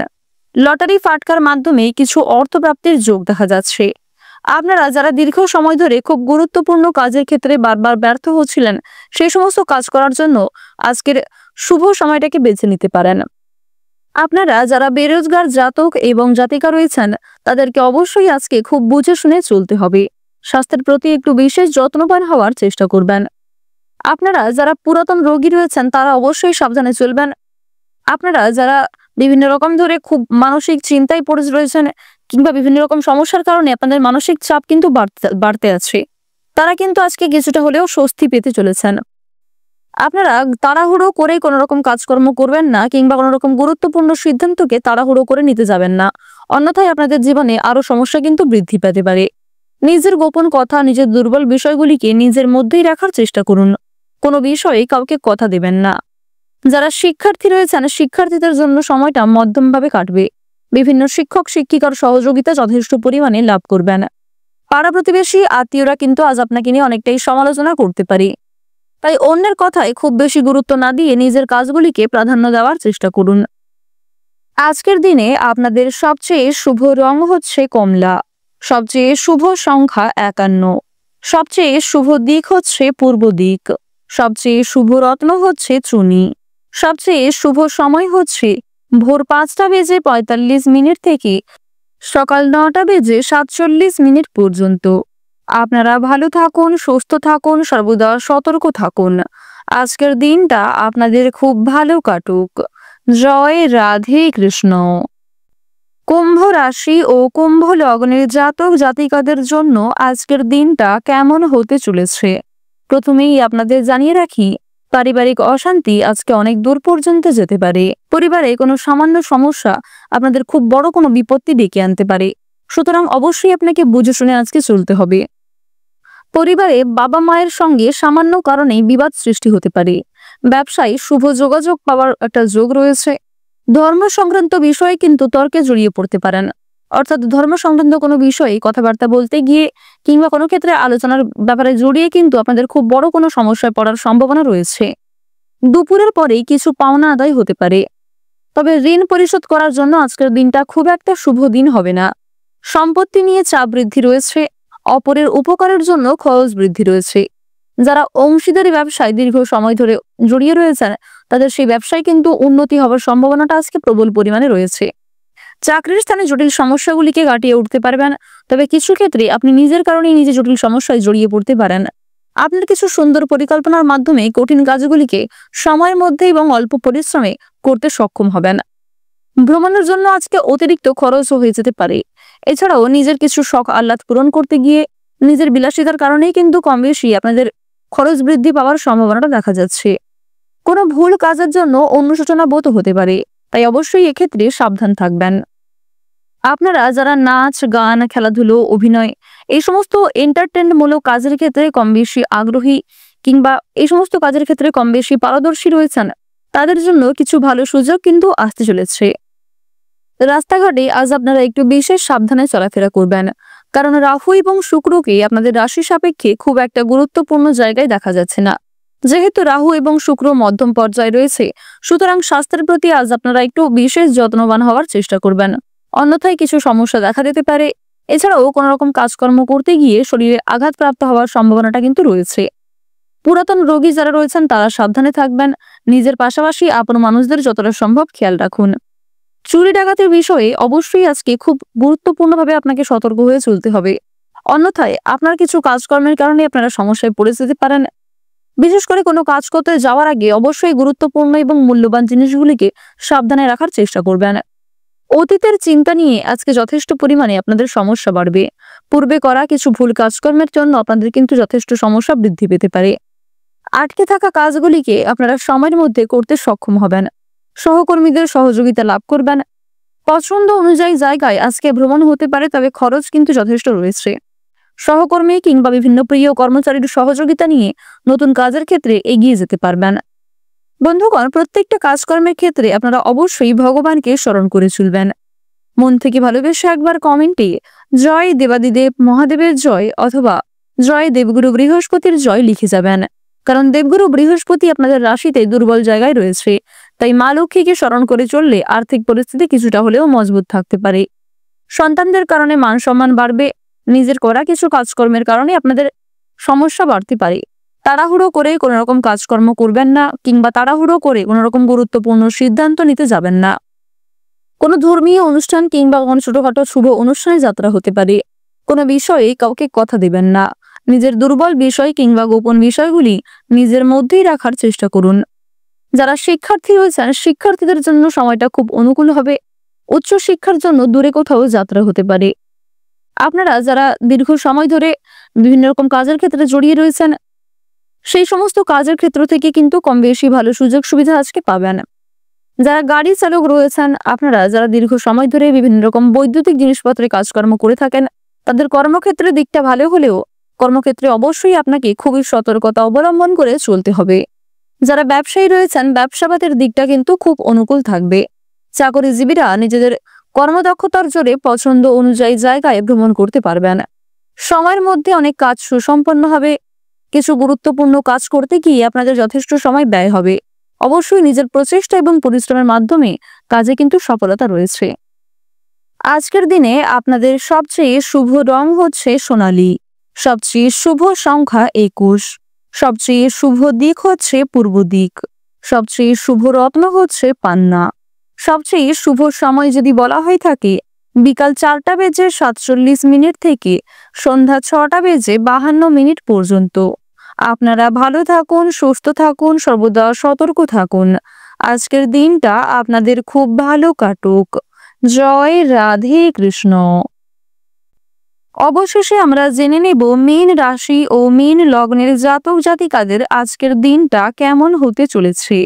লটারি ফাটকার মাধ্যমে কিছু অর্থ প্রাপ্তির যোগ দেখা যাচ্ছে। আপনারা যারা দীর্ঘ সময় ধরে খুব গুরুত্বপূর্ণ কাজের ক্ষেত্রে বারবার ব্যর্থ হচ্ছিলেন, সেই সমস্ত কাজ করার জন্য আজকের শুভ সময়টাকে বেছে নিতে পারেন। আপনারা যারা বেরোজগার জাতক এবং জাতিকা রয়েছেন, তাদেরকে অবশ্যই আজকে খুব বুঝে শুনে চলতে হবে। স্বাস্থ্যের প্রতি একটু বিশেষ যত্নবান হওয়ার চেষ্টা করবেন। আপনারা যারা পুরাতন রোগী রয়েছেন, তারা অবশ্যই সাবধানে চলবেন। আপনারা যারা বিভিন্ন রকম ধরে খুব মানসিক চিন্তায় পড়ে রয়েছেন কিংবা বিভিন্ন রকম সমস্যার কারণে আপনাদের মানসিক চাপ কিন্তু বাড়তে আছে, তারা কিন্তু আজকে কিছুটা হলেও স্বস্তি পেতে চলেছেন। আপনারা তাড়াহুড়ো করে কোনো রকম কাজকর্ম করবেন না কিংবা কোনো রকম গুরুত্বপূর্ণ সিদ্ধান্তকে তাড়াহুড়ো করে নিতে যাবেন না, অন্যথায় আপনাদের জীবনে আরো সমস্যা কিন্তু বৃদ্ধি পেতে পারে। নিজের গোপন কথা, নিজের দুর্বল বিষয়গুলিকে নিজের মধ্যেই রাখার চেষ্টা করুন। কোনো বিষয়ে কাউকে কথা দেবেন না। যারা শিক্ষার্থী রয়েছেন, শিক্ষার্থীদের জন্য সময়টা মধ্যমভাবে কাটবে। বিভিন্ন শিক্ষক শিক্ষিকার সহযোগিতা যথেষ্ট পরিমাণে লাভ করবেন। পাড়া প্রতিবেশী আত্মীয়রা কিন্তু আজ আপনাকে নিয়ে অনেকটাই সমালোচনা করতে পারে, তাই অন্যের কথায় খুব বেশি গুরুত্ব না দিয়ে নিজের কাজগুলিকে প্রাধান্য দেওয়ার চেষ্টা করুন। আজকের দিনে আপনাদের সবচেয়ে শুভ রং হচ্ছে কমলা, সবচেয়ে শুভ সংখ্যা 51, সবচেয়ে শুভ দিক হচ্ছে পূর্ব দিক, সবচেয়ে শুভ রত্ন হচ্ছে চুনি, সবচেয়ে শুভ সময় হচ্ছে ভোর 5:45 থেকে সকাল 9:47 পর্যন্ত। আপনারা ভালো থাকুন, সুস্থ থাকুন, সর্বদা সতর্ক থাকুন। আজকের দিনটা আপনাদের খুব ভালো কাটুক। জয় রাধে কৃষ্ণ। কুম্ভ রাশি ও কুম্ভ লগ্নের জাতক জাতিকাদের জন্য আজকের দিনটা কেমন হতে চলেছে, প্রথমেই আপনাদের জানিয়ে রাখি, পারিবারিক অশান্তি আজকে অনেক দূর পর্যন্ত যেতে পারে। পরিবারে কোনো সামান্য সমস্যা আপনাদের খুব বড় কোনো বিপত্তি ডেকে আনতে পারে। সুতরাং অবশ্যই আপনাকে বুঝে শুনে আজকে চলতে হবে। পরিবারে বাবা মায়ের সঙ্গে সামান্য কারণে বিবাদ সৃষ্টি হতে পারে। ব্যবসায় শুভ যোগাযোগ পাওয়ার একটা যোগ রয়েছে। ধর্ম সংক্রান্ত বিষয়ে কিন্তু তর্কে জড়িয়ে পড়তে পারেন, অর্থাৎ ধর্ম সংক্রান্ত কোনো বিষয়ে কথাবার্তা বলতে গিয়ে কিংবা কোনো ক্ষেত্রে আলোচনার ব্যাপারে জড়িয়ে কিন্তু আপনাদের খুব বড় কোনো সমস্যায় পড়ার সম্ভাবনা রয়েছে। দুপুরের পরেই কিছু পাওনা আদায় হতে পারে, তবে ঋণ পরিশোধ করার জন্য আজকের দিনটা খুব একটা শুভ দিন হবে না। সম্পত্তি নিয়ে চাপ বৃদ্ধি রয়েছে। অপরের উপকারের জন্য খরচ বৃদ্ধি রয়েছে। যারা অংশীদারি ব্যবসায় দীর্ঘ সময় ধরে জড়িয়ে রয়েছেন, তাদের সেই ব্যবসায় কিন্তু উন্নতি হওয়ার সম্ভাবনাটা আজকে প্রবল পরিমাণে রয়েছে। চাকরির স্থানে জটিল সমস্যাগুলিকে কাটিয়ে উঠতে পারবেন, তবে কিছু ক্ষেত্রে আপনি নিজের কারণেই নিজে জটিল সমস্যায় জড়িয়ে পড়তে পারেন। আপনার কিছু সুন্দর পরিকল্পনার মাধ্যমে কঠিন কাজগুলিকে সময়ের মধ্যে এবং অল্প পরিশ্রমে করতে সক্ষম হবেন। ভ্রমণের জন্য আজকে অতিরিক্ত খরচও হয়ে যেতে পারে। এছাড়াও নিজের কিছু শখ আহ্লাদ পূরণ করতে গিয়ে নিজের বিলাসিতার কারণেই কিন্তু কম বেশি আপনাদের খরচ বৃদ্ধি পাওয়ার সম্ভাবনাটা দেখা যাচ্ছে। কোনো ভুল কাজের জন্য অনুশোচনা বোধ হতে পারে, তাই অবশ্যই এক্ষেত্রে সাবধান থাকবেন। আপনারা যারা নাচ গান খেলাধুলো অভিনয় এই সমস্ত এন্টারটেনমূলক কাজের ক্ষেত্রে কম বেশি আগ্রহী কিংবা এই সমস্ত কাজের ক্ষেত্রে কম বেশি পারদর্শী রয়েছেন, তাদের জন্য কিছু ভালো সুযোগ কিন্তু আসতে চলেছে। রাস্তাঘাটে আজ আপনারা একটু বিশেষ সাবধানে চলাফেরা করবেন, কারণ রাহু এবং শুক্রকে আপনাদের রাশি সাপেক্ষে খুব একটা গুরুত্বপূর্ণ জায়গায় দেখা যাচ্ছে না। যেহেতু রাহু এবং শুক্র মধ্যম পর্যায়ে রয়েছে, সুতরাং স্বাস্থ্যের প্রতি আজ আপনারা একটু বিশেষ যত্নবান হওয়ার চেষ্টা করবেন, অন্যথায় কিছু সমস্যা দেখা দিতে পারে। এছাড়াও কোনো রকম কাজকর্ম করতে গিয়ে শরীরে আঘাতপ্রাপ্ত হওয়ার সম্ভাবনাটা কিন্তু রয়েছে। পুরাতন রোগী যারা রয়েছেন তারা সাবধানে থাকবেন, নিজের পাশাপাশি আপন মানুষদের যতটা সম্ভব খেয়াল রাখুন। চুরি ডাকাতির বিষয়ে অবশ্যই আজকে খুব গুরুত্বপূর্ণভাবে আপনাকে সতর্ক হয়ে চলতে হবে, অন্যথায় আপনার কিছু কাজকর্মের কারণে আপনারা সমস্যায় পড়ে যেতে পারেন। বিশেষ করে কোনো কাজ করতে যাওয়ার আগে অবশ্যই গুরুত্বপূর্ণ এবং মূল্যবান জিনিসগুলিকে সাবধানে রাখার চেষ্টা করবেন। অতীতের চিন্তা নিয়ে আজকে যথেষ্ট পরিমাণে আপনাদের সমস্যা বাড়বে। পূর্বে করা কিছু ভুল কাজকর্মের জন্য আপনাদের কিন্তু যথেষ্ট সমস্যা বৃদ্ধি পেতে পারে। আটকে থাকা কাজগুলিকে আপনারা সময়ের মধ্যে করতে সক্ষম হবেন, সহকর্মীদের সহযোগিতা লাভ করবেন। পছন্দ অনুযায়ী জায়গায় আজকে ভ্রমণ হতে পারে, তবে খরচ কিন্তু যথেষ্ট রয়েছে। সহকর্মী কিংবা বিভিন্ন প্রিয় কর্মচারীর সহযোগিতা নিয়ে নতুন কাজের ক্ষেত্রে এগিয়ে যেতে পারবেন। বন্ধুগণ, প্রত্যেকটা কাজকর্মের ক্ষেত্রে আপনারা অবশ্যই ভগবানকে স্মরণ করে চলবেন। মন থেকে ভালোবেসে একবার কমেন্টে জয় দেবাদিদেব মহাদেবের জয় অথবা জয় দেবগুরু বৃহস্পতির জয় লিখে যাবেন, কারণ দেবগুরু বৃহস্পতি আপনাদের রাশিতে দুর্বল জায়গায় রয়েছে। তাই মা লক্ষ্মীকে স্মরণ করে চললে আর্থিক পরিস্থিতি কিছুটা হলেও মজবুত থাকতে পারে। সন্তানদের কারণে মান সম্মান বাড়বে। নিজের করা কিছু কাজকর্মের কারণে আপনাদের সমস্যা বাড়তে পারে। তাড়াহুড়ো করে কোনো রকম কাজকর্ম করবেন না, কিংবা তাড়াহুড়ো করে কোনো রকম গুরুত্বপূর্ণ সিদ্ধান্ত নিতে যাবেন না। কোনো ধর্মীয় অনুষ্ঠান কিংবা কোনো ছোটখাটো শুভ অনুষ্ঠানে যাত্রা হতে পারে। কোনো বিষয়ে কাউকে কথা দেবেন না। নিজের দুর্বল বিষয় কিংবা গোপন বিষয়গুলি নিজের মধ্যেই রাখার চেষ্টা করুন। যারা শিক্ষার্থী রয়েছেন, শিক্ষার্থীদের জন্য সময়টা খুব অনুকূল হবে। উচ্চ শিক্ষার জন্য দূরে কোথাও যাত্রা হতে পারে। আপনারা যারা দীর্ঘ সময় ধরে বিভিন্ন রকম কাজের ক্ষেত্রে জড়িয়ে রয়েছেন, সেই সমস্ত কাজের ক্ষেত্র থেকে কিন্তু কম বেশি ভালো সুযোগ সুবিধা আজকে পাবেন। যারা গাড়ি চালক রয়েছেন, আপনারা যারা দীর্ঘ সময় ধরে বিভিন্ন রকম বৈদ্যুতিক জিনিসপত্রের কাজকর্ম করে থাকেন, তাদের কর্মক্ষেত্রের দিকটা ভালো হলেও কর্মক্ষেত্রে অবশ্যই আপনাকে খুবই সতর্কতা অবলম্বন করে চলতে হবে। যারা ব্যবসায়ী রয়েছেন, ব্যবসাবাদের দিকটা কিন্তু খুব অনুকূল থাকবে। চাকরিজীবীরা নিজেদের কর্মদক্ষতার জোরে পছন্দ অনুযায়ী জায়গায় ভ্রমণ করতে পারবেন। সময়ের মধ্যে অনেক কাজ সুসম্পন্ন হবে। কিছু গুরুত্বপূর্ণ কাজ করতে গিয়ে আপনাদের যথেষ্ট সময় ব্যয় হবে। অবশ্যই নিজের প্রচেষ্টা এবং পরিশ্রমের মাধ্যমে কাজে কিন্তু সফলতা রয়েছে। আজকের দিনে আপনাদের সবচেয়ে শুভ রং হচ্ছে সোনালী, সবচেয়ে শুভ সংখ্যা 21, সবচেয়ে শুভ দিক হচ্ছে পূর্ব দিক, সবচেয়ে শুভ রত্ন হচ্ছে পান্না। সবচেয়ে শুভ সময় যদি বলা হয়ে থাকে বিকাল 4:47 থেকে সন্ধ্যা 6:52 পর্যন্ত। আপনারা ভালো থাকুন, সুস্থ থাকুন, সর্বদা সতর্ক থাকুন। আজকের দিনটা আপনাদের খুব ভালো কাটুক। জয় রাধে কৃষ্ণ। অবশেষে আমরা জেনে নেব মীন রাশি ও মীন লগ্নের জাতক জাতিকাদের আজকের দিনটা কেমন হতে চলেছে।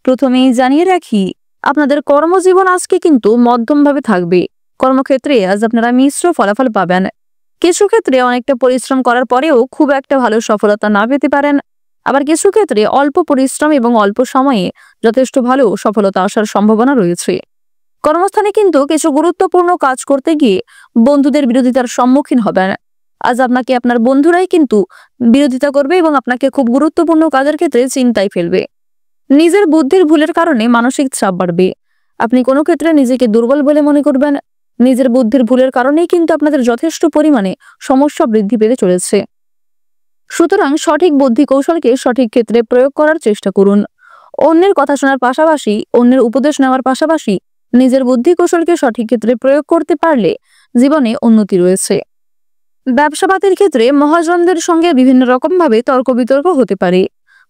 প্রথমেই জানিয়ে রাখি, আপনাদের কর্মজীবন আজকে কিন্তু মধ্যমভাবে থাকবে। কর্মক্ষেত্রে আজ আপনারা মিশ্র ফলাফল পাবেন। কিছু ক্ষেত্রে অনেকটা পরিশ্রম করার পরেও খুব একটা ভালো সফলতা না পেতে পারেন। আবার কিছু ক্ষেত্রে অল্প পরিশ্রম এবং অল্প সময়ে যথেষ্ট ভালো সফলতা আসার সম্ভাবনা রয়েছে। কর্মস্থানে কিন্তু কিছু গুরুত্বপূর্ণ কাজ করতে গিয়ে বন্ধুদের বিরোধিতার সম্মুখীন হবেন। আজ আপনাকে আপনার বন্ধুরাই কিন্তু বিরোধিতা করবে এবং আপনাকে খুব গুরুত্বপূর্ণ কাজের ক্ষেত্রে চিন্তায় ফেলবে। নিজের বুদ্ধির ভুলের কারণে মানসিক চাপ বাড়বে। আপনি কোনো ক্ষেত্রে নিজেকে দুর্বল বলে মনে করবেন। নিজের বুদ্ধির ভুলের কারণেই কিন্তু আপনাদের যথেষ্ট পরিমাণে সমস্যা বৃদ্ধি পেতে চলেছে। সুতরাং সঠিক বুদ্ধি কৌশলকে সঠিক ক্ষেত্রে প্রয়োগ করার চেষ্টা করুন। অন্যের কথা শোনার পাশাপাশি, অন্যের উপদেশ নেওয়ার পাশাপাশি নিজের বুদ্ধি কৌশলকে সঠিক ক্ষেত্রে প্রয়োগ করতে পারলে জীবনে উন্নতি রয়েছে। ব্যবসাপাতির ক্ষেত্রে মহাজনদের সঙ্গে বিভিন্ন রকম ভাবে তর্ক বিতর্ক হতে পারে।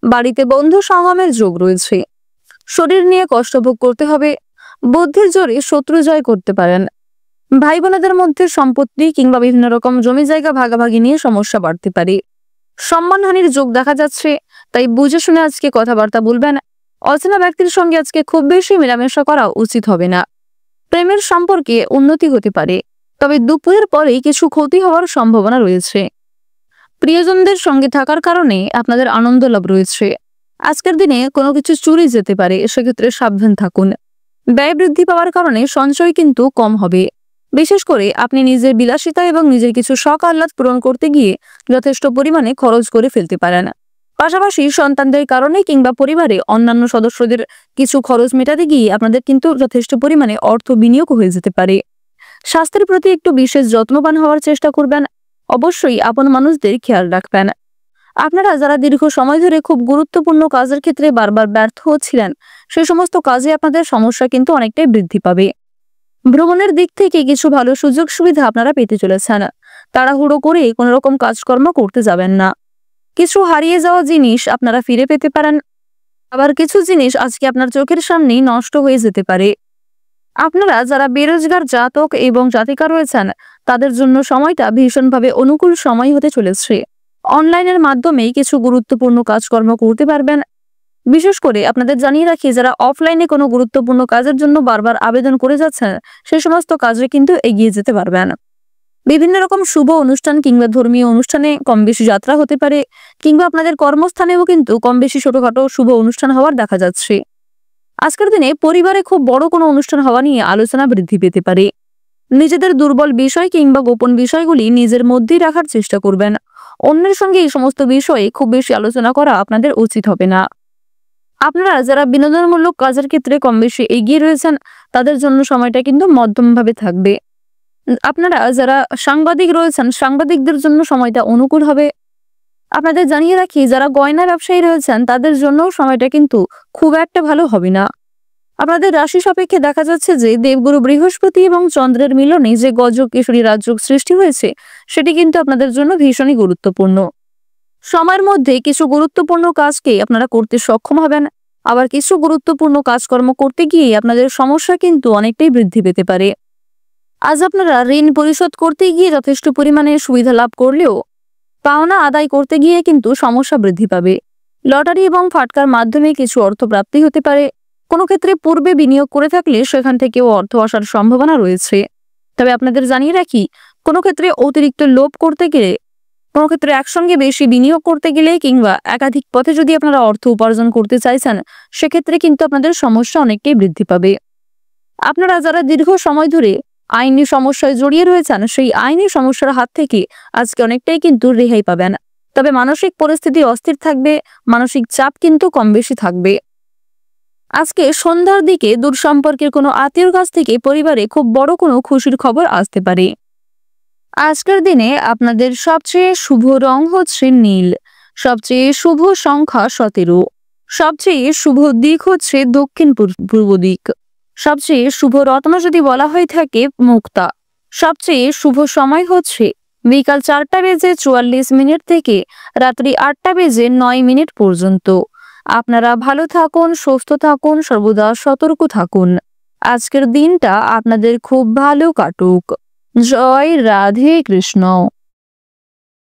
বাড়িতে বন্ধু সঙ্গমের যোগ রয়েছে। শরীর নিয়ে কষ্ট ভোগ করতে হবে। বুদ্ধির জোরে শত্রু জয় করতে পারেন। ভাই বোনেদের মধ্যে সম্পত্তি কিংবা বিভিন্ন রকম জমি জায়গা ভাগাভাগি নিয়ে সমস্যা বাড়তে পারে। সম্মানহানির যোগ দেখা যাচ্ছে, তাই বুঝে শুনে আজকে কথাবার্তা বলবেন। অচেনা ব্যক্তির সঙ্গে আজকে খুব বেশি মেলামেশা করা উচিত হবে না। প্রেমের সম্পর্কে উন্নতি হতে পারে, তবে দুপুরের পরেই কিছু ক্ষতি হওয়ার সম্ভাবনা রয়েছে। প্রিয়জনদের সঙ্গে থাকার কারণে আপনাদের আনন্দ লাভ রয়েছে। আজকের দিনে কোনো কিছু চুরি যেতে পারে, সেক্ষেত্রে সাবধান থাকুন। ব্যয় বৃদ্ধি পাওয়ার কারণে সঞ্চয় কিন্তু কম হবে। বিশেষ করে আপনি নিজের বিলাসিতা এবং নিজের কিছু শখ আহ্লাদ পূরণ করতে গিয়ে যথেষ্ট পরিমাণে খরচ করে ফেলতে পারেন। পাশাপাশি সন্তানদের কারণে কিংবা পরিবারে অন্যান্য সদস্যদের কিছু খরচ মেটাতে গিয়ে আপনাদের কিন্তু যথেষ্ট পরিমাণে অর্থ বিনিয়োগ হয়ে যেতে পারে। স্বাস্থ্যের প্রতি একটু বিশেষ যত্নবান হওয়ার চেষ্টা করবেন। অবশ্যই আপন মানুষদের খেয়াল রাখবেন। আপনারা যারা দীর্ঘ সময় ধরে খুব গুরুত্বপূর্ণ কাজের ক্ষেত্রে বারবার ব্যর্থ হচ্ছিলেন, সেই সমস্ত কাজে আপনাদের সমস্যা কিন্তু অনেকটাই বৃদ্ধি পাবে। ভ্রমণের দিক থেকে কিছু ভালো সুযোগ সুবিধা আপনারা পেতে চলেছেন। তাড়াহুড়ো করে কোনো রকম কাজকর্ম করতে যাবেন না। কিছু হারিয়ে যাওয়া জিনিস আপনারা ফিরে পেতে পারেন, আবার কিছু জিনিস আজকে আপনার চোখের সামনেই নষ্ট হয়ে যেতে পারে। আপনারা যারা বেরোজগার জাতক এবং জাতিকা রয়েছেন, তাদের জন্য সময়টা ভীষণভাবে অনুকূল সময় হতে চলেছে। অনলাইনের মাধ্যমে কিছু গুরুত্বপূর্ণ কাজকর্ম করতে পারবেন। বিশেষ করে আপনাদের জানিয়ে রাখি, যারা অফলাইনে কোনো গুরুত্বপূর্ণ কাজের জন্য বারবার আবেদন করে যাচ্ছেন, সে সমস্ত কাজে কিন্তু এগিয়ে যেতে পারবেন। বিভিন্ন রকম শুভ অনুষ্ঠান কিংবা ধর্মীয় অনুষ্ঠানে কম বেশি যাত্রা হতে পারে, কিংবা আপনাদের কর্মস্থানেও কিন্তু কম বেশি ছোটখাটো শুভ অনুষ্ঠান হওয়ার দেখা যাচ্ছে। আজকের দিনে পরিবারে খুব বড় কোনো অনুষ্ঠান হওয়া নিয়ে আলোচনা বৃদ্ধি পেতে পারে। নিজেদের দুর্বল বিষয় কিংবা গোপন বিষয়গুলি নিজের মধ্যেই রাখার চেষ্টা করবেন। অন্যের সঙ্গে এই সমস্ত বিষয়ে খুব বেশি আলোচনা করা আপনাদের উচিত হবে না। আপনারা যারা বিনোদনমূলক কাজের ক্ষেত্রে কম বেশি এগিয়ে রয়েছেন, তাদের জন্য সময়টা কিন্তু মধ্যমভাবে থাকবে। আপনারা যারা সাংবাদিক রয়েছেন, সাংবাদিকদের জন্য সময়টা অনুকূল হবে। আপনাদের জানিয়ে রাখি, যারা গয়না ব্যবসায়ী রয়েছেন, তাদের জন্য সময়টা কিন্তু খুব একটা ভালো হবে না। আপনাদের রাশি সাপেক্ষে দেখা যাচ্ছে যে দেবগুরু বৃহস্পতি এবং চন্দ্রের মিলনে যে গজক কেশরী রাজযোগ সৃষ্টি হয়েছে, সেটি কিন্তু আপনাদের জন্য ভীষণই গুরুত্বপূর্ণ। সময়ের মধ্যে কিছু গুরুত্বপূর্ণ কাজকে আপনারা করতে সক্ষম হবেন, আবার কিছু গুরুত্বপূর্ণ কাজকর্ম করতে গিয়ে আপনাদের সমস্যা কিন্তু অনেকটাই বৃদ্ধি পেতে পারে। আজ আপনারা ঋণ পরিশোধ করতে গিয়ে যথেষ্ট পরিমাণে সুবিধা লাভ করলেও পাওনা আদায় করতে গিয়ে কিন্তু সমস্যা বৃদ্ধি পাবে। লটারি এবং ফাটকার মাধ্যমে কিছু অর্থ প্রাপ্তি হতে পারে। কোনো ক্ষেত্রে পূর্বে বিনিয়োগ করে থাকলে সেখান থেকেও অর্থ আসার সম্ভাবনা রয়েছে। তবে আপনাদের জানিয়ে রাখি, কোনো ক্ষেত্রে অতিরিক্ত লোভ করতে গেলে, কোনো ক্ষেত্রে একসঙ্গে বেশি বিনিয়োগ করতে গেলে কিংবা একাধিক পথে যদি আপনারা অর্থ উপার্জন করতে চাইছেন, সেক্ষেত্রে কিন্তু আপনাদের সমস্যা অনেকটাই বৃদ্ধি পাবে। আপনারা যারা দীর্ঘ সময় ধরে আইনি সমস্যায় জড়িয়ে রয়েছেন, সেই আইনি সমস্যার হাত থেকে আজকে অনেকটাই কিন্তু রেহাই পাবেন। তবে মানসিক পরিস্থিতি অস্থির থাকবে, মানসিক চাপ কিন্তু কম বেশি থাকবে। আজকে সন্ধ্যার দিকে দূর সম্পর্কের কোনো আত্মীয়র কাছ থেকে পরিবারে খুব বড় কোনো খুশির খবর আসতে পারে। আজকের দিনে আপনাদের সবচেয়ে শুভ রং হচ্ছে নীল, সবচেয়ে শুভ সংখ্যা 17, সবচেয়ে শুভ দিক হচ্ছে দক্ষিণ পূর্ব দিক, সবচেয়ে শুভ রত্ন যদি বলা হয়ে থাকে মুক্তা, সবচেয়ে শুভ সময় হচ্ছে বিকাল 4:44 থেকে রাত্রি 8:09 পর্যন্ত। আপনারা ভালো থাকুন, সুস্থ থাকুন, সর্বদা সতর্ক থাকুন। আজকের দিনটা আপনাদের খুব ভালো কাটুক। জয় রাধে কৃষ্ণ।